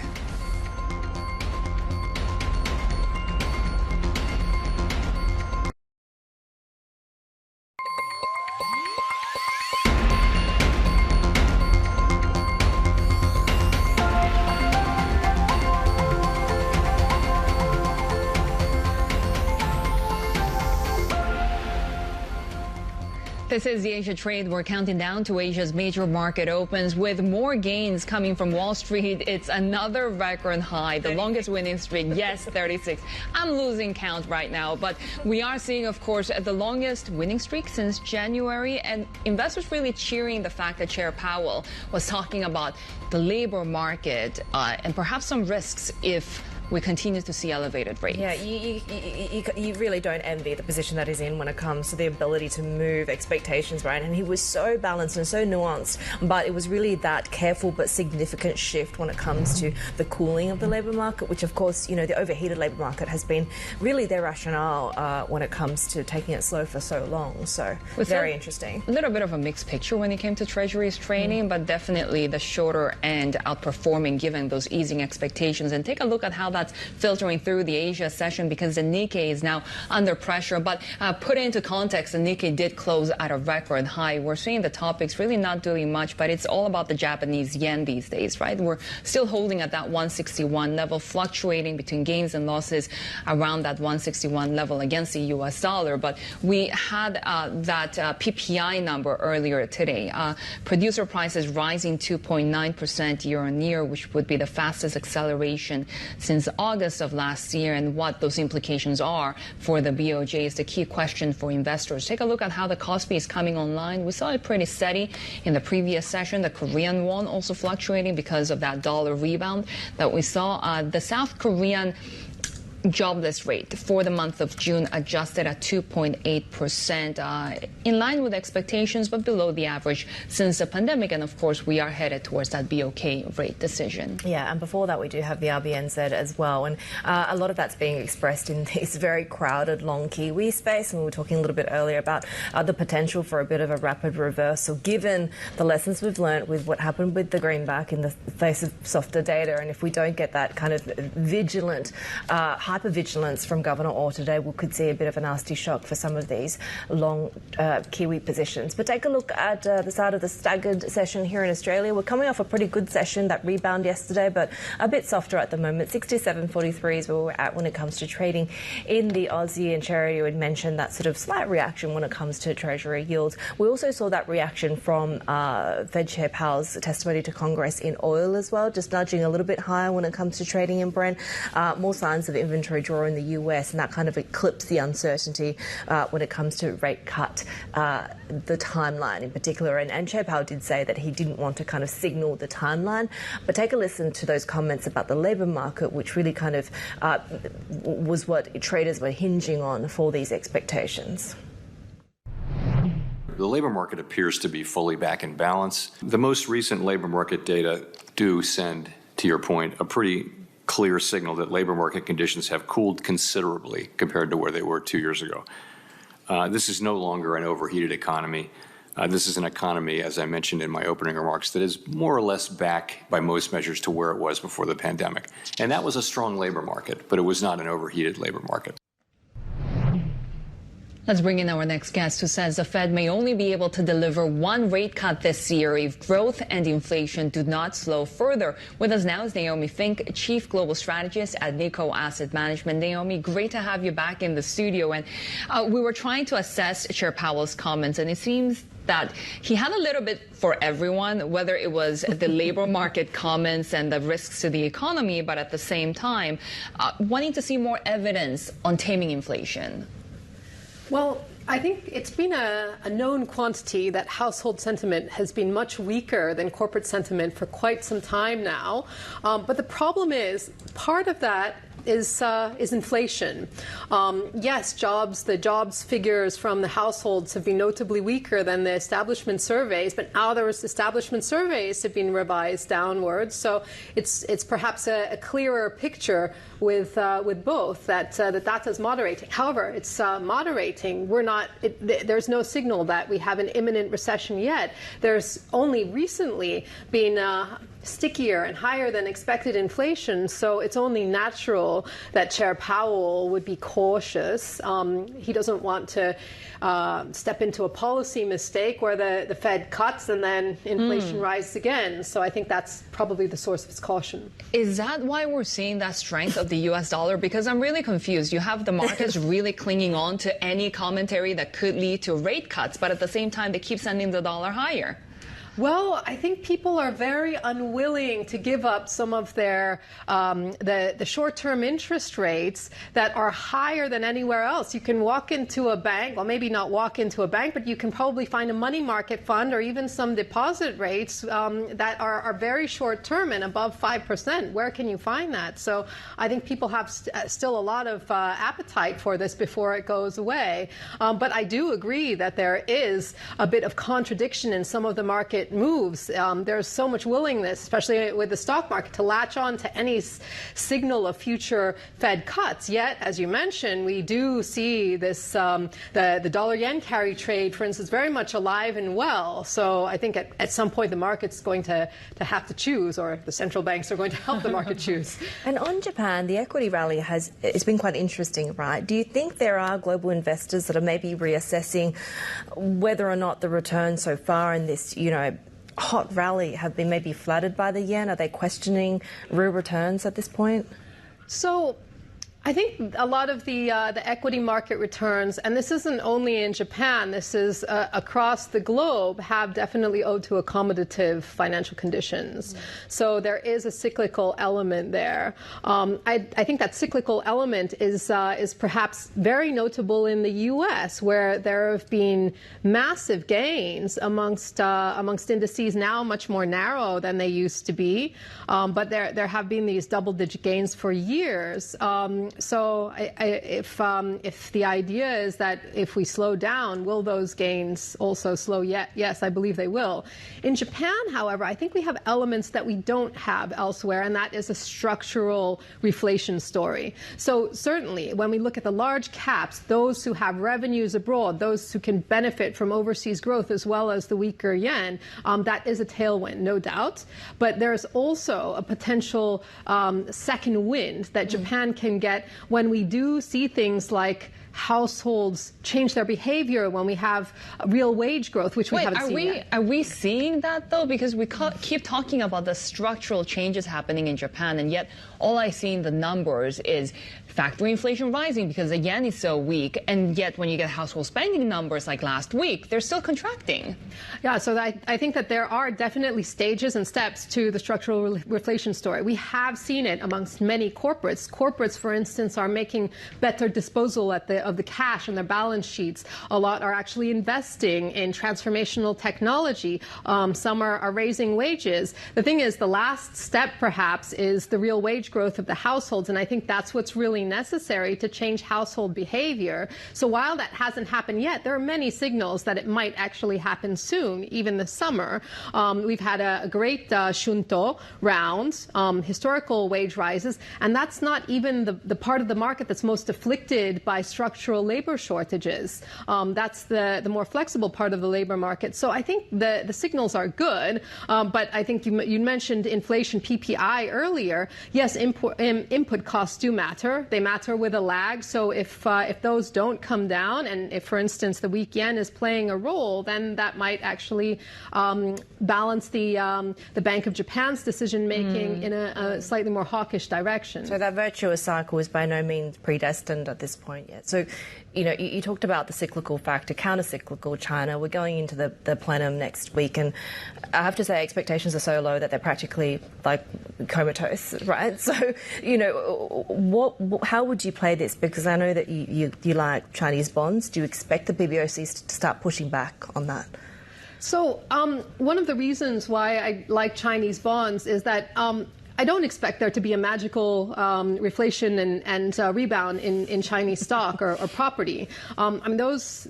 This is the Asia Trade. We're counting down to Asia's major market opens with more gains coming from Wall Street. It's another record high, the longest winning streak. Yes, 36. I'm losing count right now, but we are seeing, of course, the longest winning streak since January, and investors really cheering the fact that Chair Powell was talking about the labor market and perhaps some risks if we continue to see elevated rates. Yeah, you really don't envy the position that he's in when it comes to the ability to move expectations, right? And he was so balanced and so nuanced, but it was really that careful but significant shift when it comes to the cooling of the labour market, which, of course, the overheated labour market has been really their rationale when it comes to taking it slow for so long. So very interesting. A little bit of a mixed picture when it came to Treasury's trading, but definitely the shorter end outperforming given those easing expectations. And take a look at how that's filtering through the Asia session, because the Nikkei is now under pressure. But put into context, the Nikkei did close at a record high. We're seeing the topics really not doing much, but it's all about the Japanese yen these days, right? We're still holding at that 161 level, fluctuating between gains and losses around that 161 level against the U.S. dollar. But we had that PPI number earlier today. Producer prices rising 2.9% year on year, which would be the fastest acceleration since August of last year, and what those implications are for the BOJ is the key question for investors. Take a look at how the Kospi is coming online. We saw it pretty steady in the previous session. The Korean won also fluctuating because of that dollar rebound that we saw. The South Korean jobless rate for the month of June adjusted at 2.8%, in line with expectations, but below the average since the pandemic. And of course, we are headed towards that BOK rate decision. Yeah, and before that, we do have the RBNZ as well. And a lot of that's being expressed in this very crowded long Kiwi space. And we were talking a little bit earlier about the potential for a bit of a rapid reversal, given the lessons we've learned with what happened with the greenback in the face of softer data. And if we don't get that kind of vigilant high hypervigilance from Governor Orr today, we could see a bit of a nasty shock for some of these long Kiwi positions. But take a look at the start of the staggered session here in Australia. We're coming off a pretty good session, that rebound yesterday, but a bit softer at the moment. 67.43 is where we're at when it comes to trading in the Aussie. And Shery had mentioned that sort of slight reaction when it comes to Treasury yields. We also saw that reaction from Fed Chair Powell's testimony to Congress in oil as well, just nudging a little bit higher when it comes to trading in Brent. More signs of inventory draw in the US, and that kind of eclipsed the uncertainty when it comes to rate cut, the timeline in particular. And Chair Powell did say that he didn't want to kind of signal the timeline. But take a listen to those comments about the labour market, which really kind of was what traders were hinging on for these expectations. The labour market appears to be fully back in balance. The most recent labour market data do send, to your point, a pretty clear signal that labour market conditions have cooled considerably compared to where they were 2 years ago. This is no longer an overheated economy. This is an economy, as I mentioned in my opening remarks, that is more or less back by most measures to where it was before the pandemic. And that was a strong labour market, but it was not an overheated labour market. Let's bring in our next guest, who says the Fed may only be able to deliver one rate cut this year if growth and inflation do not slow further. With us now is Naomi Fink, Chief Global Strategist at Nikko Asset Management. Naomi, great to have you back in the studio. And we were trying to assess Chair Powell's comments, and it seems that he had a little bit for everyone, whether it was the labor market comments and the risks to the economy, but at the same time, wanting to see more evidence on taming inflation. Well, I think it's been a known quantity that household sentiment has been much weaker than corporate sentiment for quite some time now. But the problem is, part of that is inflation. Yes, the jobs figures from the households have been notably weaker than the establishment surveys, but now those establishment surveys have been revised downwards. So it's perhaps a clearer picture with both that is moderating. However, it's moderating. There's no signal that we have an imminent recession yet. There's only recently been stickier and higher than expected inflation, so it's only natural that Chair Powell would be cautious. He doesn't want to step into a policy mistake where the Fed cuts and then inflation rises again. So I think that's probably the source of his caution. Is that why we're seeing that strength of the U.S. dollar? Because I'm really confused. You have the markets really clinging on to any commentary that could lead to rate cuts, but at the same time, they keep sending the dollar higher. Well, I think people are very unwilling to give up some of their the short-term interest rates that are higher than anywhere else. You can walk into a bank, well, maybe not walk into a bank, but you can probably find a money market fund or even some deposit rates that are very short-term and above 5%. Where can you find that? So I think people have still a lot of appetite for this before it goes away. But I do agree that there is a bit of contradiction in some of the market moves. There's so much willingness, especially with the stock market, to latch on to any signal of future Fed cuts. Yet, as you mentioned, we do see this the dollar-yen carry trade, for instance, very much alive and well. So I think at some point the market's going to have to choose, or the central banks are going to help the market choose. And on Japan, the equity rally it's been quite interesting, right? Do you think there are global investors that are maybe reassessing whether or not the returns so far in this, hot rally have been maybe flattered by the yen? Are they questioning real returns at this point? So I think a lot of the equity market returns, and this isn't only in Japan, this is across the globe, have definitely owed to accommodative financial conditions. So there is a cyclical element there. I think that cyclical element is perhaps very notable in the U.S., where there have been massive gains amongst indices, now much more narrow than they used to be. But there have been these double-digit gains for years. So if the idea is that if we slow down, will those gains also slow yet? Yes, I believe they will. In Japan, however, I think we have elements that we don't have elsewhere, and that is a structural reflation story. So certainly, when we look at the large caps, those who have revenues abroad, those who can benefit from overseas growth as well as the weaker yen, that is a tailwind, no doubt. But there's also a potential second wind that Japan can get that when we do see things like households change their behavior, when we have real wage growth, which we haven't seen yet. Are we seeing that, though? Because we keep talking about the structural changes happening in Japan, and yet all I see in the numbers is factory inflation rising because the yen is so weak, and yet when you get household spending numbers like last week, they're still contracting. Yeah, so I think that there are definitely stages and steps to the structural reflation story. We have seen it amongst many corporates. Corporates, for instance, are making better disposal of the cash on their balance sheets. A lot are actually investing in transformational technology. Some are raising wages. The thing is, the last step, perhaps, is the real wage growth of the households, and I think that's what's really necessary to change household behavior. So while that hasn't happened yet, there are many signals that it might actually happen soon, even this summer. We've had a great shunto round, historical wage rises, and that's not even the part of the market that's most afflicted by structural labor shortages. That's the more flexible part of the labor market. So I think the signals are good, but I think you mentioned inflation PPI earlier. Yes, input costs do matter. They matter with a lag. So if those don't come down, and if, for instance, the weak yen is playing a role, then that might actually balance the Bank of Japan's decision making in a slightly more hawkish direction. So that virtuous cycle is by no means predestined at this point yet. So, you talked about the cyclical factor, counter-cyclical China. We're going into the plenum next week, and I have to say expectations are so low that they're practically like comatose, right? So, how would you play this? Because I know that you like Chinese bonds. Do you expect the PBOC to start pushing back on that? So one of the reasons why I like Chinese bonds is that I don't expect there to be a magical reflation and rebound in Chinese stock or property. I mean, those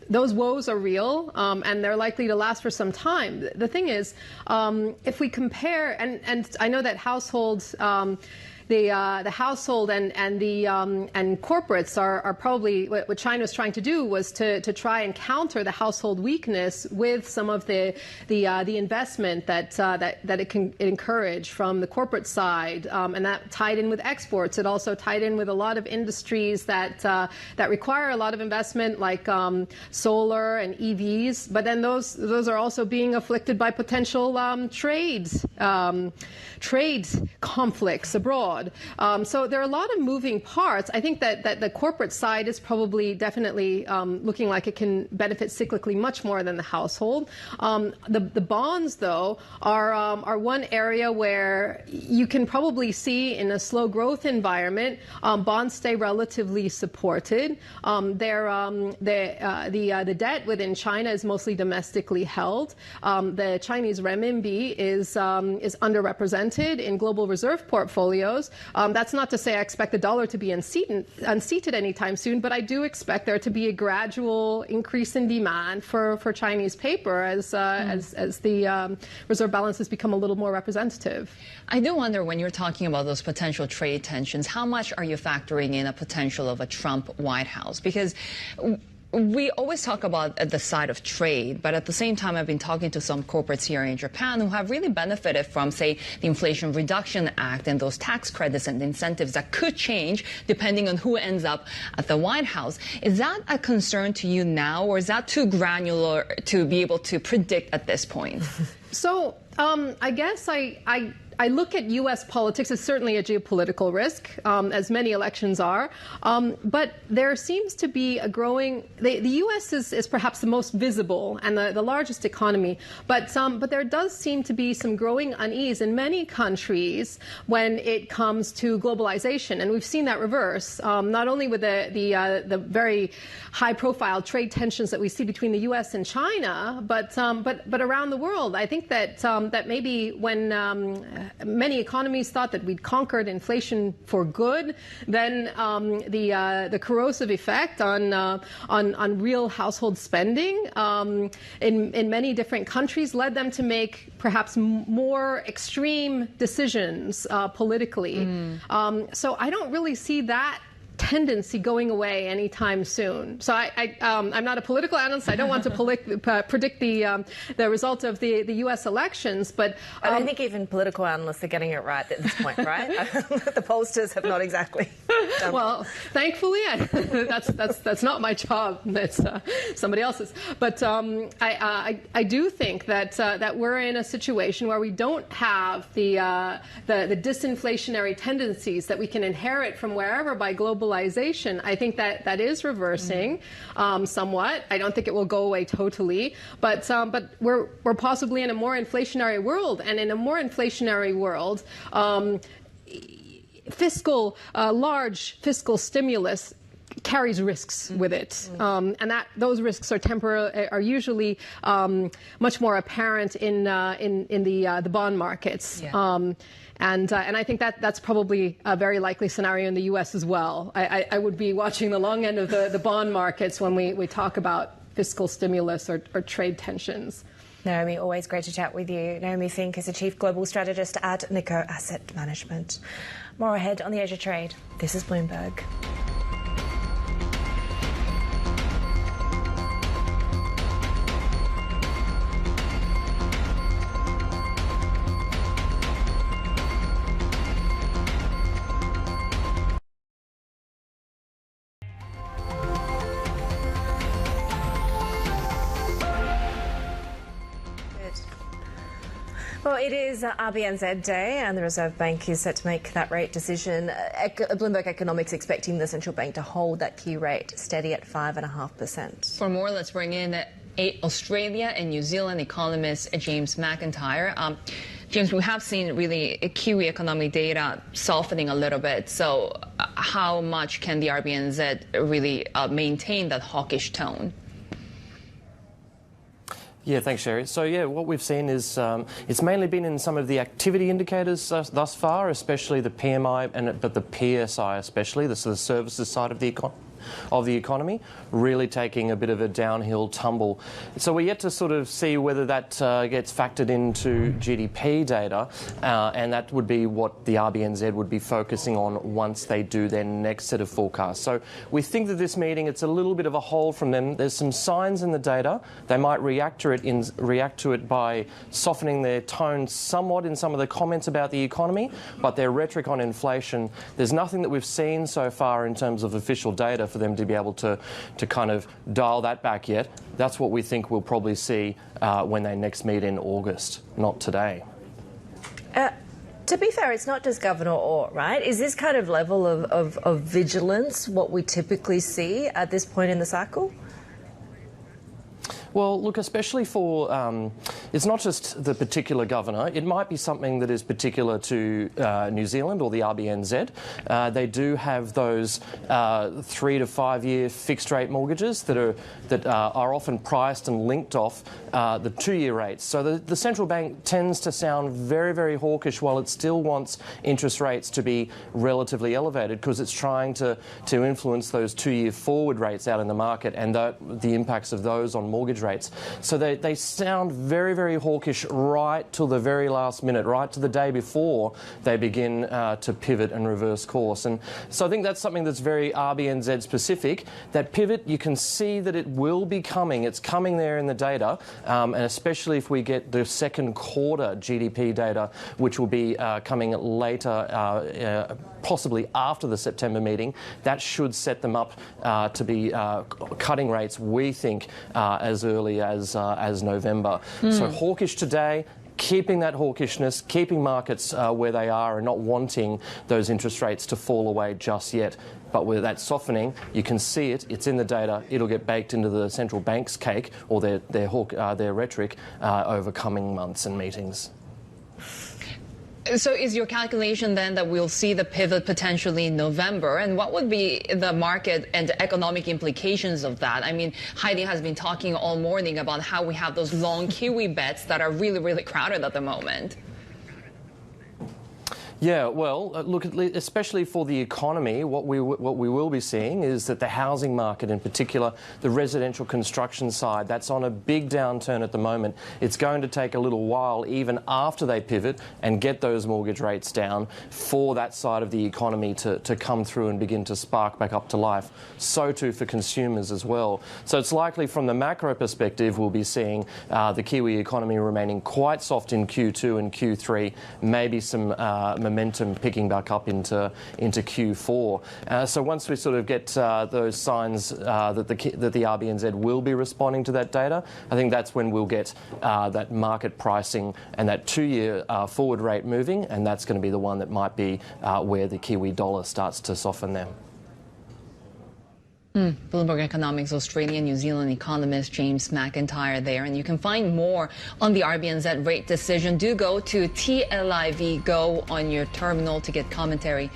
woes are real, and they're likely to last for some time. The thing is, if we compare, and I know that households, the household and corporates are probably what China was trying to do was to try and counter the household weakness with some of the investment that it can encourage from the corporate side, and that tied in with exports. It also tied in with a lot of industries that require a lot of investment, like solar and EVs. But then those are also being afflicted by potential trade conflicts abroad. So there are a lot of moving parts. I think that the corporate side is probably definitely looking like it can benefit cyclically much more than the household. The bonds, though, are one area where you can probably see in a slow growth environment, bonds stay relatively supported. The debt within China is mostly domestically held. The Chinese renminbi is underrepresented in global reserve portfolios. That's not to say I expect the dollar to be unseated anytime soon, but I do expect there to be a gradual increase in demand for Chinese paper as the reserve balances become a little more representative. I do wonder, when you're talking about those potential trade tensions, how much are you factoring in a potential of a Trump White House? Because we always talk about the side of trade, but at the same time, I've been talking to some corporates here in Japan who have really benefited from, say, the Inflation Reduction Act and those tax credits and incentives that could change depending on who ends up at the White House. Is that a concern to you now, or is that too granular to be able to predict at this point? So I guess I look at U.S. politics as certainly a geopolitical risk, as many elections are. But there seems to be a growing. The U.S. is perhaps the most visible and the largest economy. But there does seem to be some growing unease in many countries when it comes to globalization, and we've seen that reverse. Not only with the very high-profile trade tensions that we see between the U.S. and China, but around the world. I think that maybe when many economies thought that we'd conquered inflation for good, then the corrosive effect on real household spending in many different countries led them to make perhaps more extreme decisions politically. So I don't really see that tendency going away anytime soon. So I'm not a political analyst. I don't want to predict the result of the U.S. elections, but I don't think even political analysts are getting it right at this point, right? The pollsters have not exactly done well. Thankfully, that's not my job. That's somebody else's. But I do think that we're in a situation where we don't have the disinflationary tendencies that we can inherit from wherever by globalization. I think that is reversing somewhat. I don't think it will go away totally, but we're possibly in a more inflationary world, and in a more inflationary world, large fiscal stimulus carries risks with it, and those risks are usually much more apparent in the bond markets. Yeah. And I think that's probably a very likely scenario in the U.S. as well. I would be watching the long end of the bond markets when we talk about fiscal stimulus or trade tensions. Naomi, always great to chat with you. Naomi Fink is the Chief Global Strategist at Nikko Asset Management. More ahead on the Asia Trade. This is Bloomberg. Well, it is RBNZ Day, and the Reserve Bank is set to make that rate decision. Bloomberg Economics expecting the central bank to hold that key rate steady at 5.5%. For more, let's bring in Australia and New Zealand economist James McIntyre. James, we have seen really Kiwi economic data softening a little bit. So how much can the RBNZ really maintain that hawkish tone? Yeah, thanks, Shery. So, yeah, what we've seen is it's mainly been in some of the activity indicators thus far, especially the PMI, but the PSI especially, the services side of the economy, really taking a bit of a downhill tumble. So we're yet to sort of see whether that gets factored into GDP data, and that would be what the RBNZ would be focusing on once they do their next set of forecasts. So we think that this meeting, it's a little bit of a hold from them. There's some signs in the data. They might react to it by softening their tone somewhat in some of the comments about the economy, but their rhetoric on inflation, there's nothing that we've seen so far in terms of official data for them to be able to kind of dial that back yet. That's what we think we'll probably see when they next meet in August, not today. To be fair, it's not just Governor Orr, right? Is this kind of level of vigilance what we typically see at this point in the cycle? Well, look, especially for, it's not just the particular governor. It might be something that is particular to New Zealand or the RBNZ. They do have those 3 to 5 year fixed rate mortgages that are often priced and linked off the 2-year rates. So the central bank tends to sound very, very hawkish while it still wants interest rates to be relatively elevated because it's trying to influence those 2-year forward rates out in the market and the impacts of those on mortgage rates. So they sound very, very hawkish right till the very last minute, right to the day before they begin to pivot and reverse course. And so I think that's something that's very RBNZ specific. That pivot, you can see that it will be coming. It's coming there in the data, and especially if we get the second quarter GDP data, which will be coming later, possibly after the September meeting. That should set them up to be cutting rates, we think, as early as November. So hawkish today, keeping that hawkishness, keeping markets where they are and not wanting those interest rates to fall away just yet. But with that softening, you can see it. It's in the data. It'll get baked into the central bank's cake or their rhetoric over coming months and meetings. So is your calculation then that we'll see the pivot potentially in November? And what would be the market and economic implications of that? I mean, Haidi has been talking all morning about how we have those long Kiwi bets that are really, really crowded at the moment. Yeah, well, look, especially for the economy, what we will be seeing is that the housing market, in particular, the residential construction side, that's on a big downturn at the moment. It's going to take a little while, even after they pivot and get those mortgage rates down, for that side of the economy to come through and begin to spark back up to life. So too for consumers as well. So it's likely, from the macro perspective, we'll be seeing the Kiwi economy remaining quite soft in Q2 and Q3, maybe some momentum picking back up into Q4. So once we sort of get those signs that the RBNZ will be responding to that data, I think that's when we'll get that market pricing and that 2-year forward rate moving, and that's going to be the one that might be where the Kiwi dollar starts to soften there. Bloomberg Economics Australian New Zealand economist James McIntyre there. And you can find more on the RBNZ rate decision. Do go to TLIV Go on your terminal to get commentary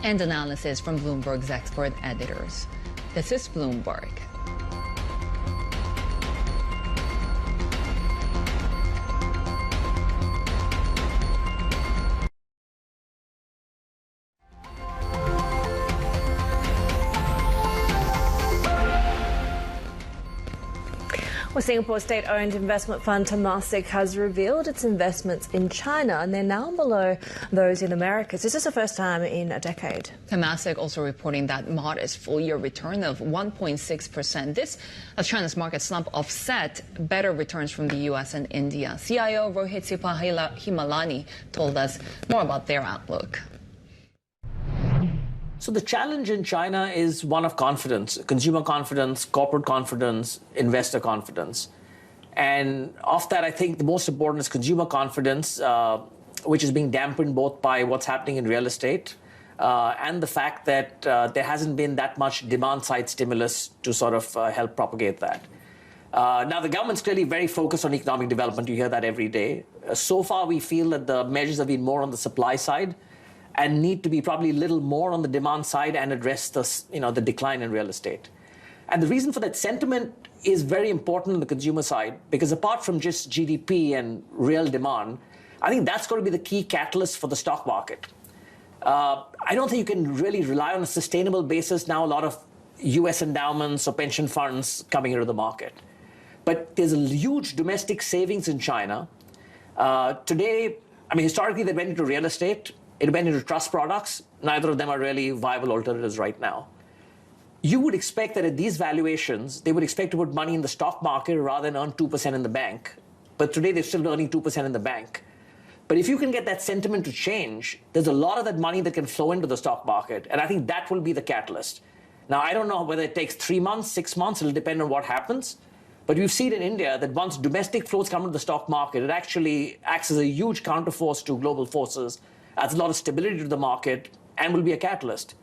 and analysis from Bloomberg's expert editors. This is Bloomberg. Well, Singapore state-owned investment fund Temasek has revealed its investments in China, and they're now below those in America. This is the first time in a decade. Temasek also reporting that modest full-year return of 1.6%. This, as China's market slump offset better returns from the U.S. and India. CIO Rohit Himalani told us more about their outlook. So the challenge in China is one of confidence, consumer confidence, corporate confidence, investor confidence. And of that, I think the most important is consumer confidence, which is being dampened both by what's happening in real estate and the fact that there hasn't been that much demand-side stimulus to sort of help propagate that. Now, the government's clearly very focused on economic development. You hear that every day. So far, we feel that the measures have been more on the supply side and need to be probably a little more on the demand side and address the decline in real estate. And the reason for that sentiment is very important on the consumer side, because apart from just GDP and real demand, I think that's going to be the key catalyst for the stock market. I don't think you can really rely on a sustainable basis now, a lot of US endowments or pension funds coming into the market. But there's a huge domestic savings in China. Today, I mean, historically, they went into real estate. It went into trust products. Neither of them are really viable alternatives right now. You would expect that at these valuations, they would expect to put money in the stock market rather than earn 2% in the bank. But today, they're still earning 2% in the bank. But if you can get that sentiment to change, there's a lot of that money that can flow into the stock market. And I think that will be the catalyst. Now, I don't know whether it takes 3 months, 6 months. It'll depend on what happens. But we've seen in India that once domestic flows come into the stock market, it actually acts as a huge counterforce to global forces, adds a lot of stability to the market, and will be a catalyst.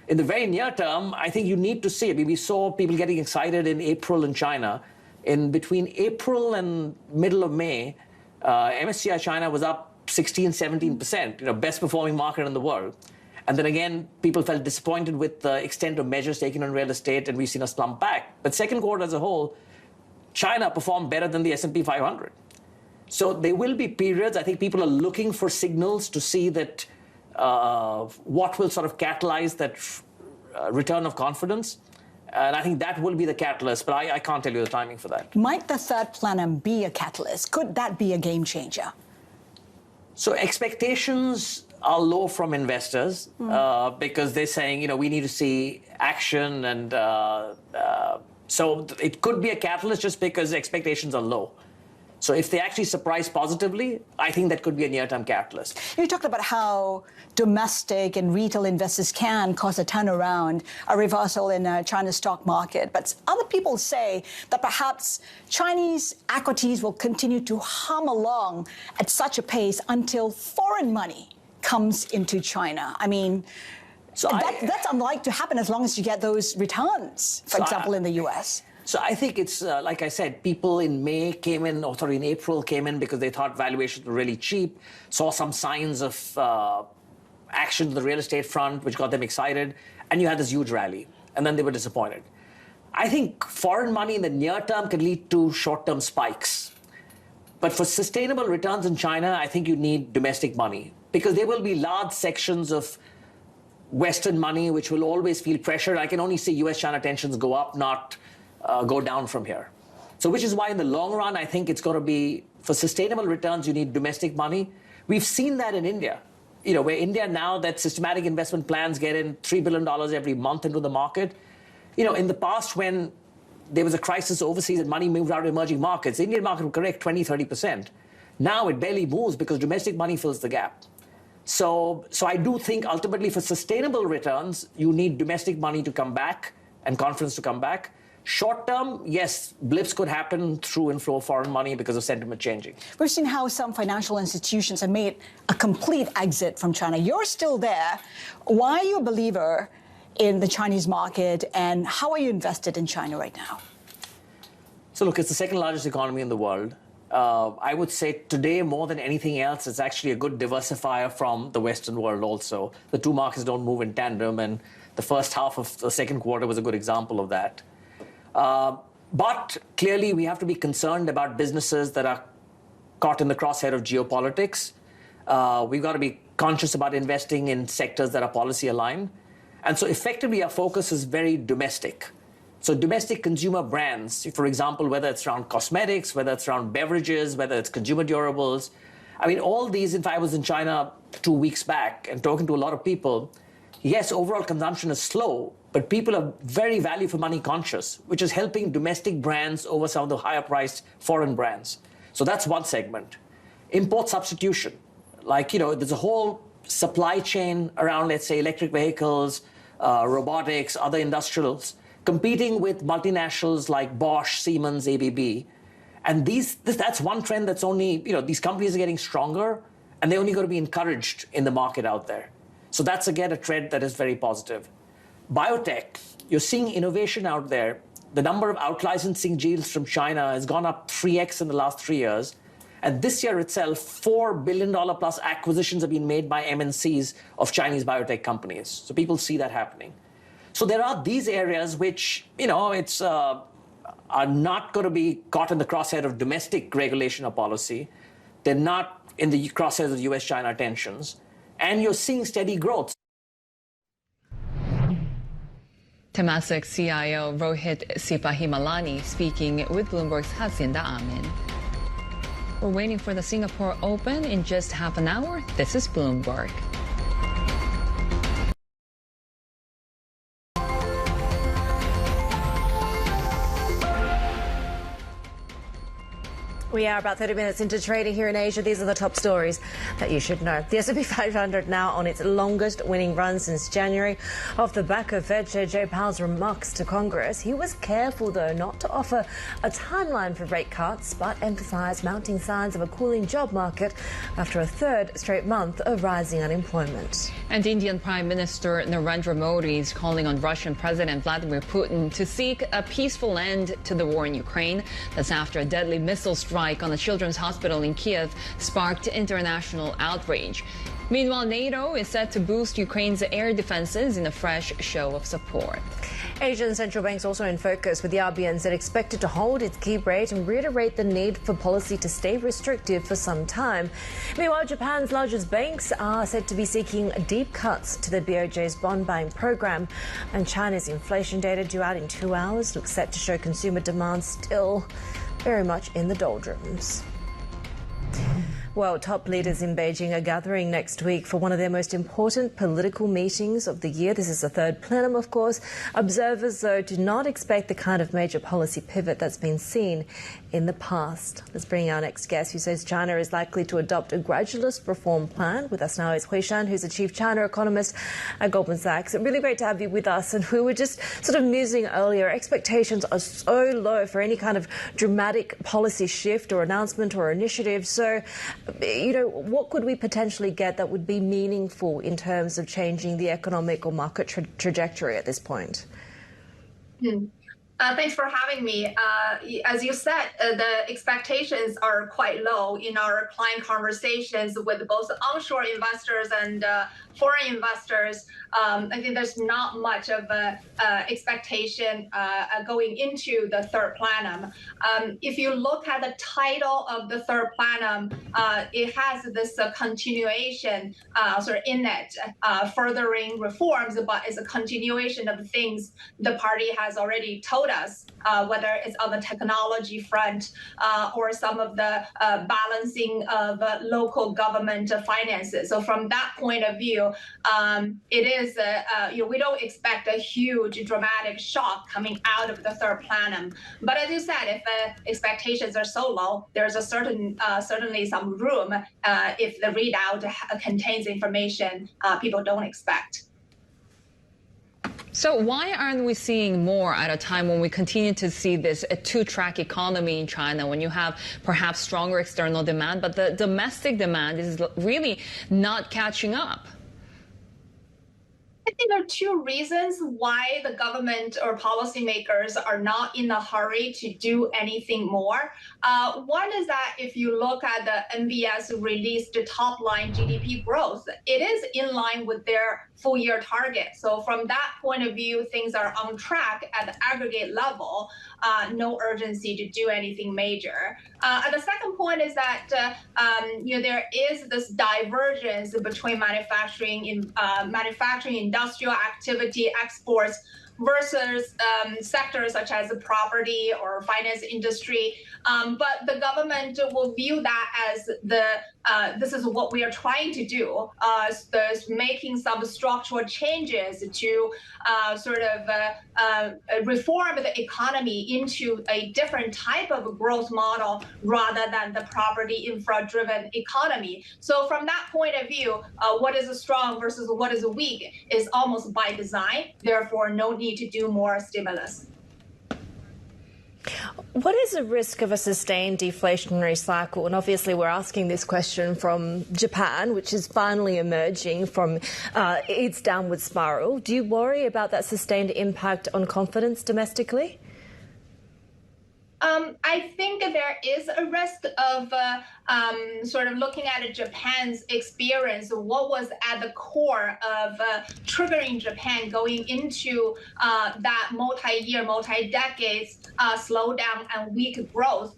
In the very near term, I think you need to see. I mean, we saw people getting excited in April in China. In between April and middle of May, MSCI China was up 16, 17%, best performing market in the world. And then again, people felt disappointed with the extent of measures taken on real estate, and we've seen a slump back. But second quarter as a whole, China performed better than the S&P 500. So there will be periods, I think people are looking for signals to see that what will sort of catalyze that return of confidence. And I think that will be the catalyst, but I can't tell you the timing for that. Might the third planner be a catalyst? Could that be a game changer? So expectations are low from investors because they're saying, we need to see action. And so it could be a catalyst just because expectations are low. So if they actually surprise positively, I think that could be a near-term catalyst. You talked about how domestic and retail investors can cause a turnaround, a reversal in China's stock market. But other people say that perhaps Chinese equities will continue to hum along at such a pace until foreign money comes into China. I mean, that's unlikely to happen as long as you get those returns, for example, in the U.S. So I think it's, like I said, people in in April came in because they thought valuations were really cheap, saw some signs of action to the real estate front, which got them excited, and you had this huge rally, and then they were disappointed. I think foreign money in the near term can lead to short-term spikes. But for sustainable returns in China, I think you need domestic money. because there will be large sections of Western money which will always feel pressure. I can only see US-China tensions go up, not go down from here. So which is why in the long run, I think it's going to be, for sustainable returns, you need domestic money. We've seen that in India, where India now that systematic investment plans get in $3 billion every month into the market. In the past when there was a crisis overseas and money moved out of emerging markets, the Indian market would correct 20, 30%. Now it barely moves because domestic money fills the gap. So I do think ultimately for sustainable returns, you need domestic money to come back and confidence to come back. Short term, yes, blips could happen through inflow of foreign money because of sentiment changing. We've seen how some financial institutions have made a complete exit from China. You're still there. Why are you a believer in the Chinese market, and how are you invested in China right now? So look, it's the second largest economy in the world. I would say today, more than anything else, it's actually a good diversifier from the Western world also. The two markets don't move in tandem, and the first half of the second quarter was a good example of that. But clearly, we have to be concerned about businesses that are caught in the crosshair of geopolitics. We've got to be conscious about investing in sectors that are policy aligned. And so effectively, our focus is very domestic. So domestic consumer brands, for example, whether it's around cosmetics, whether it's around beverages, whether it's consumer durables. I mean, all these, if I was in China 2 weeks back and talking to a lot of people, yes, overall consumption is slow, but people are very value for money conscious, which is helping domestic brands over some of the higher priced foreign brands. So that's one segment. Import substitution. There's a whole supply chain around, let's say, electric vehicles, robotics, other industrials, competing with multinationals like Bosch, Siemens, ABB. And that's one trend that's only, these companies are getting stronger, and they're only going to be encouraged in the market out there. So that's, again, a trend that is very positive. Biotech, you're seeing innovation out there. The number of out-licensing deals from China has gone up 3x in the last 3 years. And this year itself, $4 billion plus acquisitions have been made by MNCs of Chinese biotech companies. So people see that happening. So there are these areas which, are not going to be caught in the crosshair of domestic regulation or policy. They're not in the crosshairs of US-China tensions. And you're seeing steady growth. Temasek CIO Rohit Sipahimalani speaking with Bloomberg's Hacienda Amin. We're waiting for the Singapore Open in just half an hour. This is Bloomberg. We are about 30 minutes into trading here in Asia. These are the top stories that you should know. The S&P 500 now on its longest winning run since January. Off the back of Fed Chair Jay Powell's remarks to Congress, he was careful, though, not to offer a timeline for rate cuts, but emphasised mounting signs of a cooling job market after a third straight month of rising unemployment. And Indian Prime Minister Narendra Modi is calling on Russian President Vladimir Putin to seek a peaceful end to the war in Ukraine. That's after a deadly missile strike on the Children's Hospital in Kiev sparked international outrage. Meanwhile, NATO is set to boost Ukraine's air defenses in a fresh show of support. Asian central banks also in focus, with the RBNZ expected to hold its key rate and reiterate the need for policy to stay restrictive for some time. Meanwhile, Japan's largest banks are said to be seeking deep cuts to the BOJ's bond buying program. And China's inflation data due out in 2 hours looks set to show consumer demand still very much in the doldrums. Well, top leaders in Beijing are gathering next week for one of their most important political meetings of the year. This is the third plenum, of course. Observers, though, do not expect the kind of major policy pivot that's been seen in the past. Let's bring our next guest, who says China is likely to adopt a gradualist reform plan. With us now is Shan, who's the chief China economist at Goldman Sachs. Really great to have you with us. And we were just sort of musing earlier, expectations are so low for any kind of dramatic policy shift or announcement or initiative. So, what could we potentially get that would be meaningful in terms of changing the economic or market trajectory at this point? Thanks for having me. As you said, the expectations are quite low in our client conversations with both onshore investors and foreign investors. I think there's not much of a expectation going into the third plenum. If you look at the title of the third plenum, it has this continuation sort of in it, furthering reforms, but it's a continuation of things the party has already told us, whether it's on the technology front or some of the balancing of local government finances. So from that point of view, it is, we don't expect a huge dramatic shock coming out of the third plenum. But as you said, if expectations are so low, there's a certainly some room if the readout contains information people don't expect. So why aren't we seeing more at a time when we continue to see this two-track economy in China, when you have perhaps stronger external demand, but the domestic demand is really not catching up? I think there are two reasons why the government or policymakers are not in a hurry to do anything more. One is that if you look at the NBS released top-line GDP growth, it is in line with their full-year target. So from that point of view, things are on track at the aggregate level. No urgency to do anything major. And the second point is that there is this divergence between manufacturing, industrial activity, exports, versus sectors such as the or finance industry. But the government will view that as this is what we are trying to do, making some structural changes to sort of reform the economy into a different type of growth model rather than the property infra-driven economy. So from that point of view, what is strong versus what is weak is almost by design. Therefore, no need to do more stimulus. What is the risk of a sustained deflationary cycle? And obviously we're asking this question from Japan, which is finally emerging from its downward spiral. Do you worry about that sustained impact on confidence domestically? I think there is a risk of sort of looking at Japan's experience, what was at the core of triggering Japan going into that multi-year, multi-decades slowdown and weak growth.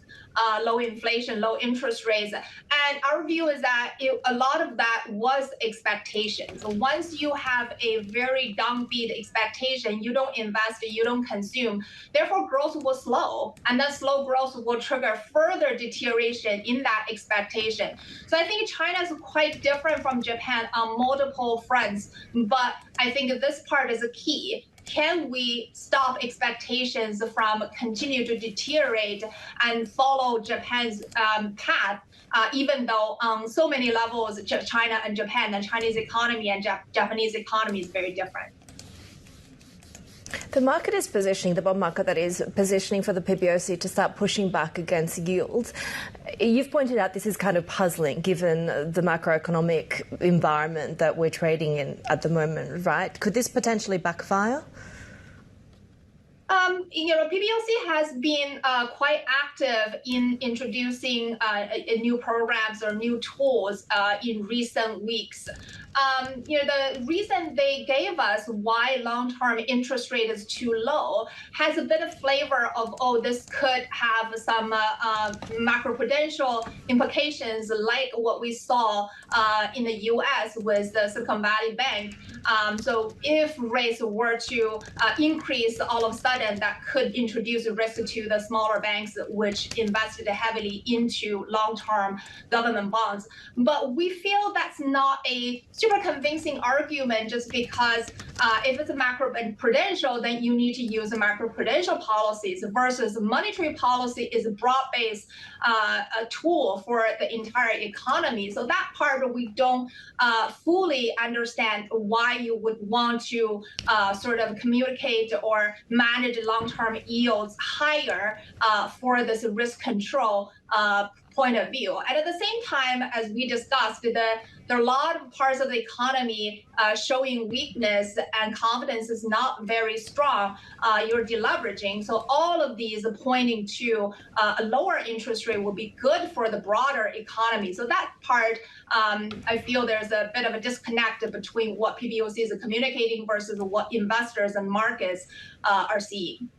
Low inflation, low interest rates. And our view is that a lot of that was expectations. Once you have a very downbeat expectation, you don't invest, you don't consume. Therefore, growth will slow. And that slow growth will trigger further deterioration in that expectation. So I think China is quite different from Japan on multiple fronts. But I think this part is a key. Can we stop expectations from continue to deteriorate and follow Japan's path, even though on so many levels, China and Japan, the Chinese economy and Japanese economy is very different? The market is positioning, the bond market that is positioning for the PBOC to start pushing back against yields. You've pointed out this is kind of puzzling given the macroeconomic environment that we're trading in at the moment, right? Could this potentially backfire? PBOC has been quite active in introducing new programs or new tools in recent weeks. The reason they gave us why long-term interest rate is too low has a bit of flavor of, this could have some macroprudential implications like what we saw in the U.S. with the Silicon Valley Bank. So if rates were to increase all of a sudden, that could introduce a risk to the smaller banks which invested heavily into long-term government bonds. But we feel that's not a super convincing argument just because if it's a macroprudential, then you need to use the macroprudential policies versus monetary policy is a broad-based tool for the entire economy. So that part we don't fully understand why you would want to sort of communicate or manage long-term yields higher for this risk control point of view. And at the same time, as we discussed, there are a lot of parts of the economy showing weakness and confidence is not very strong. You're deleveraging. So all of these are pointing to a lower interest rate will be good for the broader economy. So that part, I feel there's a bit of a disconnect between what PBOC is communicating versus what investors and markets are seeing.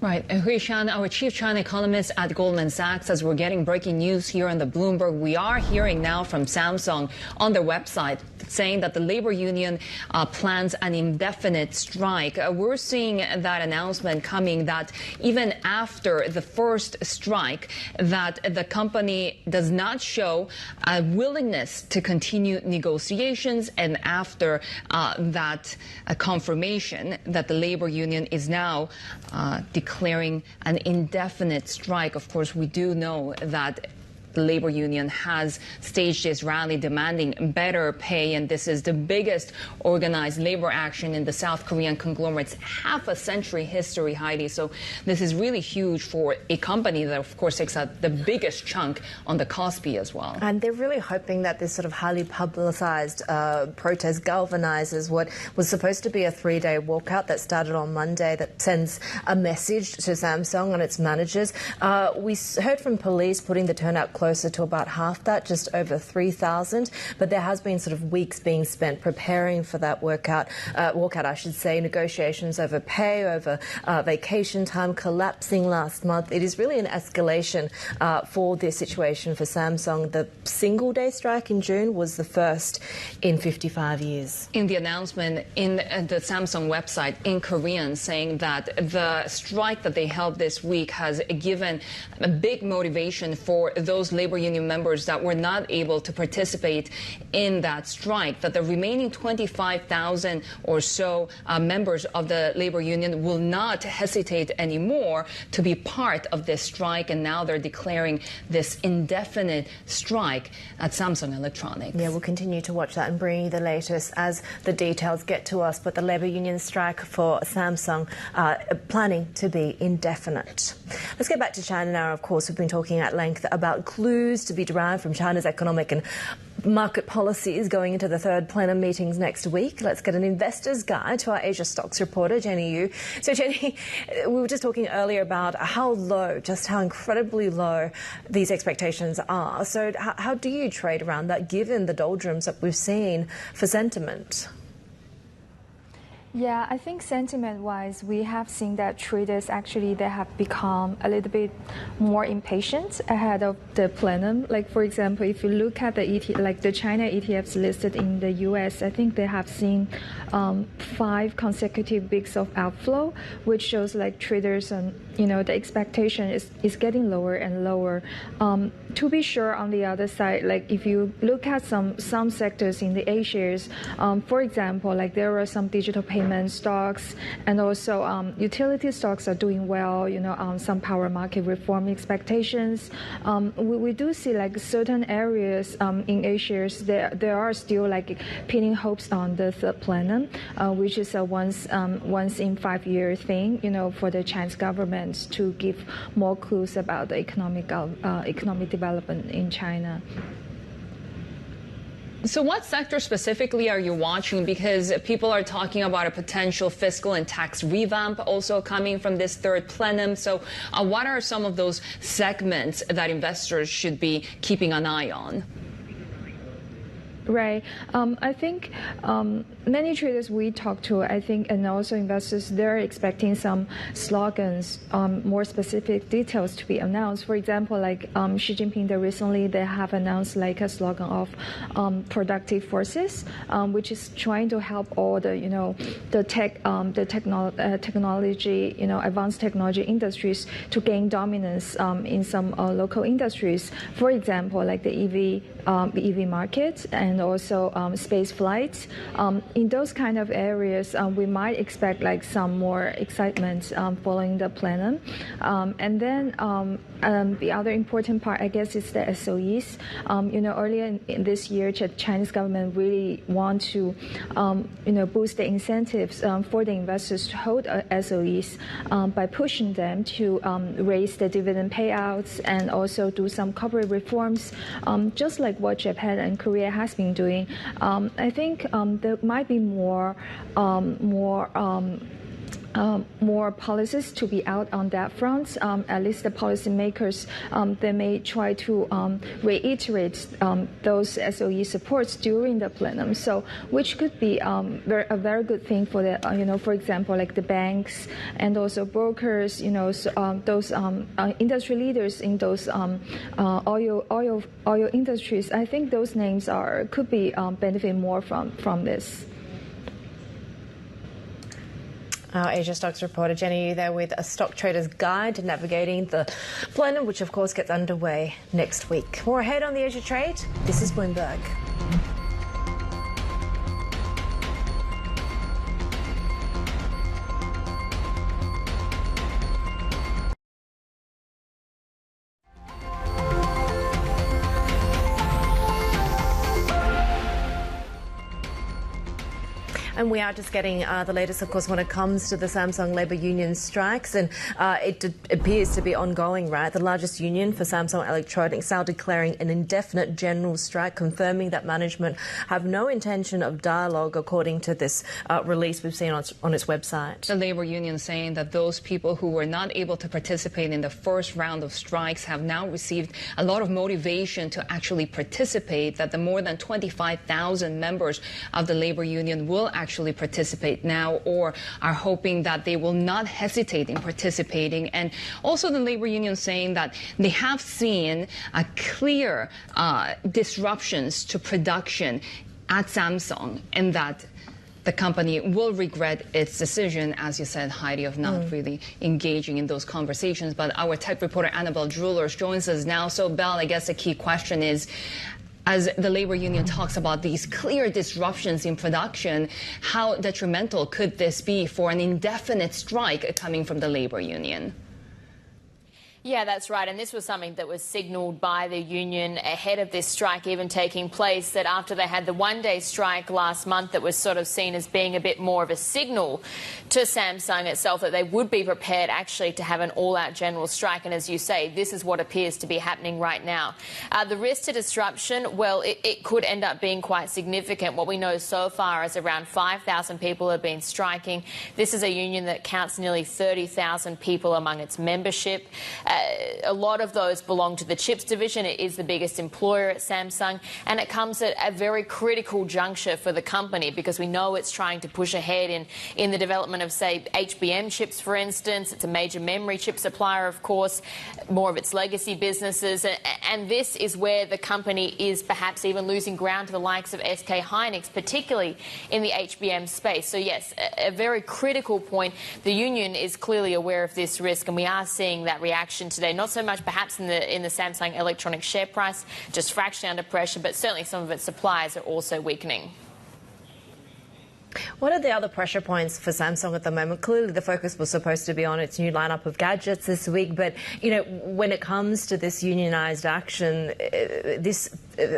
Right. Shan, our chief China economist at Goldman Sachs, as we're getting breaking news here on the Bloomberg, we are hearing now from Samsung on their website saying that the labor union plans an indefinite strike. We're seeing that announcement coming that even after the first strike, that the company does not show a willingness to continue negotiations, and after that confirmation that the labor union is now declaring an indefinite strike. Of course, we do know that the labor union has staged this rally demanding better pay, and this is the biggest organized labor action in the South Korean conglomerate's half-a-century history, Haidi. So this is really huge for a company that, of course, takes out the biggest chunk on the Kospi as well. And they're really hoping that this sort of highly publicized protest galvanizes what was supposed to be a 3-day walkout that started on Monday, that sends a message to Samsung and its managers. We heard from police putting the turnout closer to about half that, just over 3,000. But there has been sort of weeks being spent preparing for that walkout, I should say, negotiations over pay, over vacation time collapsing last month. It is really an escalation for this situation for Samsung. The single-day strike in June was the first in 55 years. In the announcement in the Samsung website in Korean, saying that the strike that they held this week has given a big motivation for those labor union members that were not able to participate in that strike, that the remaining 25,000 or so members of the labor union will not hesitate anymore to be part of this strike, and now they're declaring this indefinite strike at Samsung Electronics. Yeah, we'll continue to watch that and bring you the latest as the details get to us, but the labor union strike for Samsung planning to be indefinite. Let's get back to China now. Of course, we've been talking at length about clues to be derived from China's economic and market policies going into the third plenum meetings next week. Let's get an investor's guide to our Asia stocks reporter, Jenny Yu. So, Jenny, we were just talking earlier about how low, just how incredibly low these expectations are. So how do you trade around that, given the doldrums that we've seen for sentiment? Yeah, I think sentiment-wise, we have seen that traders actually they have become a little bit more impatient ahead of the plenum. Like, for example, if you look at the China ETFs listed in the U.S., I think they have seen 5 consecutive weeks of outflow, which shows like traders and the expectation is getting lower and lower. To be sure, on the other side, like if you look at some sectors in the A shares, for example, like there are some digital payment stocks, and also utility stocks are doing well. Some power market reform expectations. We do see like certain areas in A shares there are still like pinning hopes on the third plenum, which is a once in 5-year thing. For the Chinese government to give more clues about the economic development in China. So what sector specifically are you watching? Because people are talking about a potential fiscal and tax revamp also coming from this third plenum. So what are some of those segments that investors should be keeping an eye on? Right. I think many traders we talk to, I think, and also investors, they're expecting some slogans, more specific details to be announced. For example, like Xi Jinping, they have announced like a slogan of productive forces, which is trying to help all the technology, advanced technology industries to gain dominance in some local industries. For example, like the EV market and also space flights. In those kind of areas, we might expect like some more excitement following the plenum. And then the other important part, I guess, is the SOEs. Earlier in this year, Chinese government really want to, boost the incentives for the investors to hold SOEs by pushing them to raise the dividend payouts and also do some corporate reforms, just like what Japan and Korea has been doing. I think there might be more policies to be out on that front. At least the policymakers, they may try to reiterate those SOE supports during the plenum. So, which could be a very good thing for the, for example, like the banks and also brokers, those industry leaders in those oil industries. I think those names could be benefit more from this. Our Asia Stocks reporter Jenny there with a stock trader's guide to navigating the plenum, which of course gets underway next week. More ahead on the Asia Trade. This is Bloomberg. And we are just getting the latest, of course, when it comes to the Samsung Labour Union strikes. And it appears to be ongoing, right? The largest union for Samsung Electronics are declaring an indefinite general strike, confirming that management have no intention of dialogue, according to this release we've seen on its website. The Labour Union saying that those people who were not able to participate in the first round of strikes have now received a lot of motivation to actually participate, that the more than 25,000 members of the Labour Union will actually participate now, or are hoping that they will not hesitate in participating. And also the Labour Union saying that they have seen a clear disruptions to production at Samsung, and that the company will regret its decision, as you said, Haidi, of not really engaging in those conversations. But our tech reporter Annabelle Drewlers joins us now. So, Belle, I guess the key question is, as the Labour Union talks about these clear disruptions in production, how detrimental could this be for an indefinite strike coming from the Labour Union? Yeah, that's right. And this was something that was signalled by the union ahead of this strike even taking place, that after they had the one-day strike last month that was sort of seen as being a bit more of a signal to Samsung itself that they would be prepared actually to have an all-out general strike. And as you say, this is what appears to be happening right now. The risk to disruption, well, it could end up being quite significant. What we know so far is around 5,000 people have been striking. This is a union that counts nearly 30,000 people among its membership. A lot of those belong to the chips division. It is the biggest employer at Samsung, and it comes at a very critical juncture for the company, because we know it's trying to push ahead in the development of, say, HBM chips, for instance. It's a major memory chip supplier, of course, more of its legacy businesses. And this is where the company is perhaps even losing ground to the likes of SK Hynix, particularly in the HBM space. So, yes, a very critical point. The union is clearly aware of this risk, and we are seeing that reaction today. Not so much perhaps in the Samsung Electronics share price, just fractionally under pressure, but certainly some of its suppliers are also weakening. What are the other pressure points for Samsung at the moment? Clearly the focus was supposed to be on its new lineup of gadgets this week, but when it comes to this unionized action, this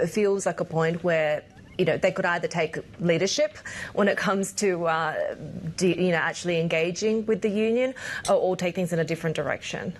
feels like a point where they could either take leadership when it comes to actually engaging with the union, or take things in a different direction.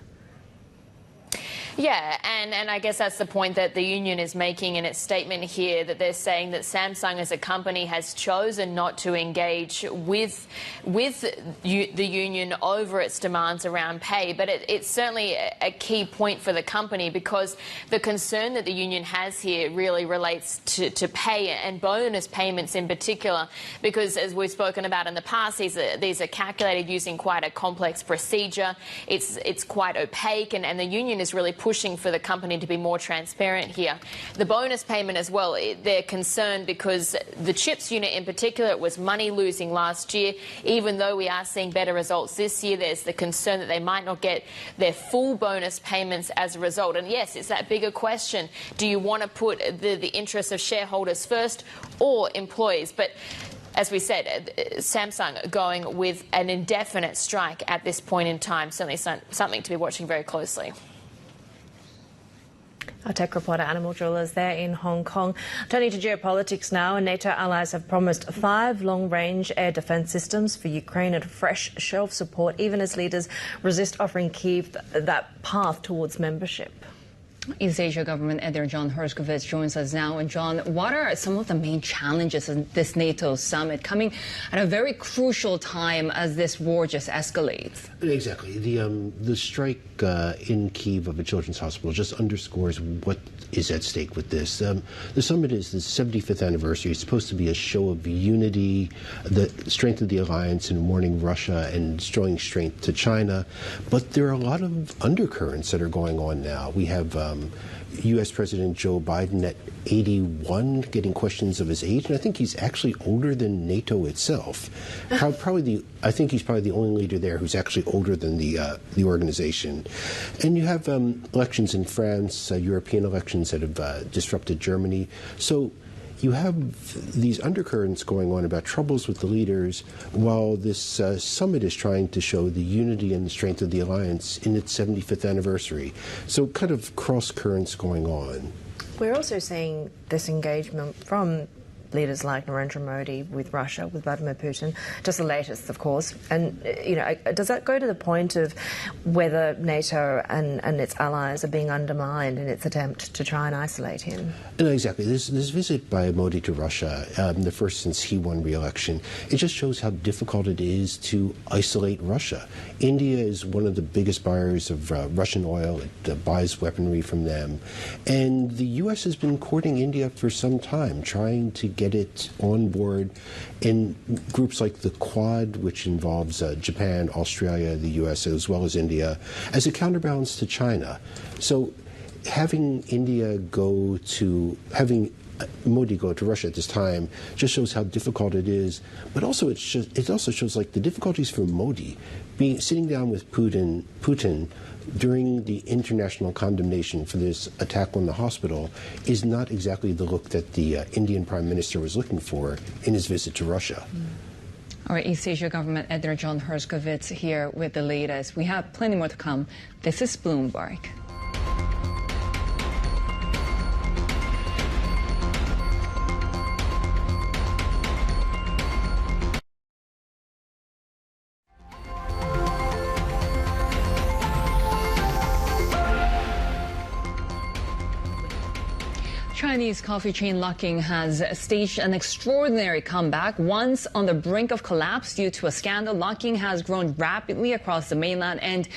Yeah, and I guess that's the point that the union is making in its statement here, that they're saying that Samsung as a company has chosen not to engage with the union over its demands around pay. But it's certainly a key point for the company, because the concern that the union has here really relates to pay and bonus payments in particular, because as we've spoken about in the past, these are calculated using quite a complex procedure. It's quite opaque, and the union is really pushing for the company to be more transparent here. The bonus payment as well, they're concerned because the chips unit in particular, it was money losing last year. Even though we are seeing better results this year, there's the concern that they might not get their full bonus payments as a result. And yes, it's that bigger question. Do you want to put the interests of shareholders first or employees? But as we said, Samsung going with an indefinite strike at this point in time, certainly something to be watching very closely. Our tech reporter, Animal Jewelers, there in Hong Kong. Turning to geopolitics now, NATO allies have promised 5 long-range air defence systems for Ukraine and fresh shelf support, even as leaders resist offering Kyiv that path towards membership. East Asia Government Editor John Herskovits joins us now. And John, what are some of the main challenges in this NATO summit coming at a very crucial time as this war just escalates? Exactly. The strike in Kyiv of a children's hospital just underscores what is at stake with this. The summit is the 75th anniversary. It's supposed to be a show of unity, the strength of the alliance in warning Russia and showing strength to China. But there are a lot of undercurrents that are going on now. We have U.S. President Joe Biden at 81 getting questions of his age, and I think he's actually older than NATO itself. I think he's probably the only leader there who's actually older than the organization. And you have elections in France, European elections that have disrupted Germany. So you have these undercurrents going on about troubles with the leaders, while this summit is trying to show the unity and the strength of the alliance in its 75th anniversary. So kind of cross currents going on. We're also seeing disengagement from leaders like Narendra Modi with Russia, with Vladimir Putin, just the latest, of course. And, you know, does that go to the point of whether NATO and its allies are being undermined in its attempt to try and isolate him? No, exactly. This visit by Modi to Russia, the first since he won re-election, it just shows how difficult it is to isolate Russia. India is one of the biggest buyers of Russian oil. It buys weaponry from them. And the U.S. has been courting India for some time, trying to get it on board in groups like the Quad, which involves Japan, Australia, the U.S., as well as India, as a counterbalance to China. So having Modi go to Russia at this time just shows how difficult it is, but also it also shows like the difficulties for Modi sitting down with Putin during the international condemnation for this attack on the hospital is not exactly the look that the Indian Prime Minister was looking for in his visit to Russia. All right, East Asia Government Editor John Herskovits here with the latest. We have plenty more to come. This is Bloomberg. Chinese coffee chain Luckin has staged an extraordinary comeback. Once on the brink of collapse due to a scandal, Luckin has grown rapidly across the mainland and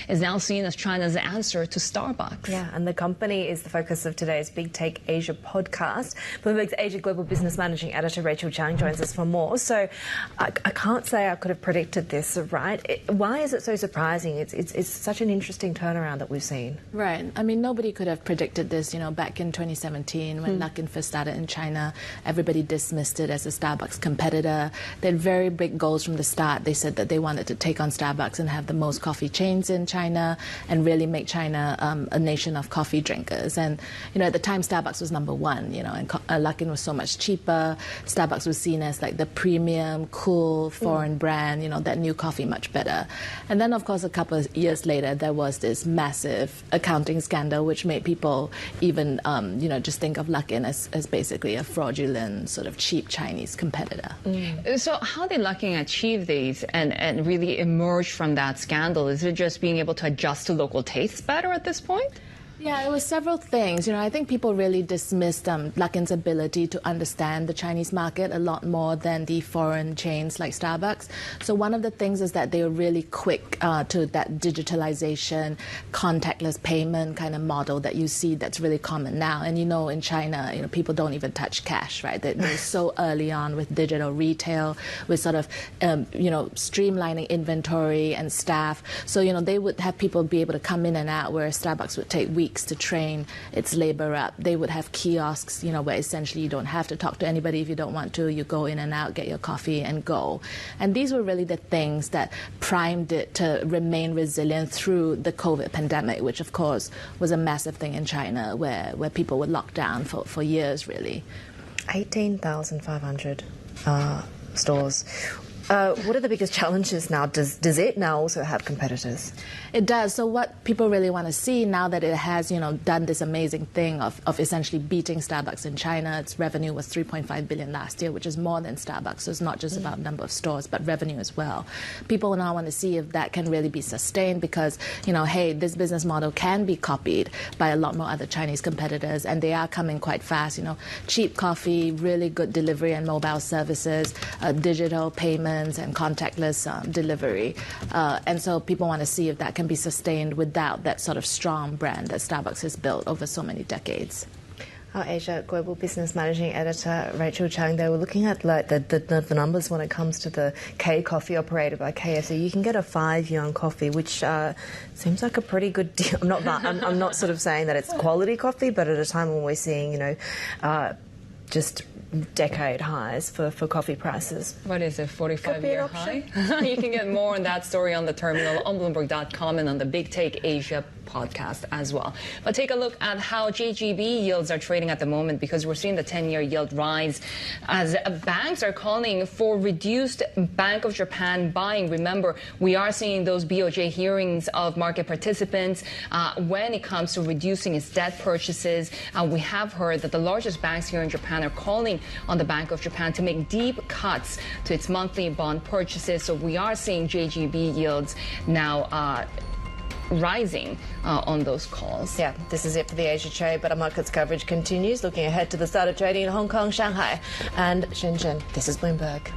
is now seen as China's answer to Starbucks. Yeah, and the company is the focus of today's Big Take Asia podcast. Bloomberg's Asia Global Business Managing Editor Rachel Chang joins us for more. So I can't say I could have predicted this, right? Why is it so surprising? It's such an interesting turnaround that we've seen. Right. I mean, nobody could have predicted this, back in 2017. When Luckin first started in China, everybody dismissed it as a Starbucks competitor. They had very big goals from the start. They said that they wanted to take on Starbucks and have the most coffee chains in China and really make China a nation of coffee drinkers. And, at the time, Starbucks was number one, and Luckin was so much cheaper. Starbucks was seen as like the premium, cool, foreign brand, that knew coffee much better. And then, of course, a couple of years later, there was this massive accounting scandal, which made people even, just think of Luckin as basically a fraudulent, sort of cheap Chinese competitor. So how did Luckin achieve these and really emerge from that scandal? Is it just being able to adjust to local tastes better at this point? Yeah, it was several things. I think people really dismissed Luckin's ability to understand the Chinese market a lot more than the foreign chains like Starbucks. So one of the things is that they were really quick to that digitalization, contactless payment kind of model that you see that's really common now. And in China, people don't even touch cash, right? They're so early on with digital retail, with sort of, streamlining inventory and staff. So, they would have people be able to come in and out, where Starbucks would take weeks to train its labor up. They would have kiosks, where essentially you don't have to talk to anybody if you don't want to. You go in and out, get your coffee, and go. And these were really the things that primed it to remain resilient through the COVID pandemic, which, of course, was a massive thing in China, where people were locked down for years, really. 18,500 stores. What are the biggest challenges now? Does it now also have competitors? It does. So what people really want to see now that it has, done this amazing thing of essentially beating Starbucks in China. Its revenue was $3.5 billion last year, which is more than Starbucks. So it's not just about number of stores, but revenue as well. People now want to see if that can really be sustained because, hey, this business model can be copied by a lot more other Chinese competitors, and they are coming quite fast. Cheap coffee, really good delivery and mobile services, digital payments and contactless delivery. And so people want to see if that can be sustained without that sort of strong brand that Starbucks has built over so many decades. Our Asia Global Business Managing Editor Rachel Chang, they were looking at the numbers when it comes to the K coffee operated by KFC. You can get a 5 yuan coffee, which seems like a pretty good deal. I'm not sort of saying that it's quality coffee, but at a time when we're seeing, just decade highs for coffee prices. What is it, 45-year high? You can get more on that story on the terminal on Bloomberg.com and on the Big Take Asia podcast as well. But take a look at how JGB yields are trading at the moment, because we're seeing the 10-year yield rise as banks are calling for reduced Bank of Japan buying. Remember, we are seeing those BOJ hearings of market participants when it comes to reducing its debt purchases. We have heard that the largest banks here in Japan are calling on the Bank of Japan to make deep cuts to its monthly bond purchases. So we are seeing JGB yields now rising on those calls. Yeah, this is it for the Asia trade, but our markets coverage continues. Looking ahead to the start of trading in Hong Kong, Shanghai and Shenzhen. This is Bloomberg.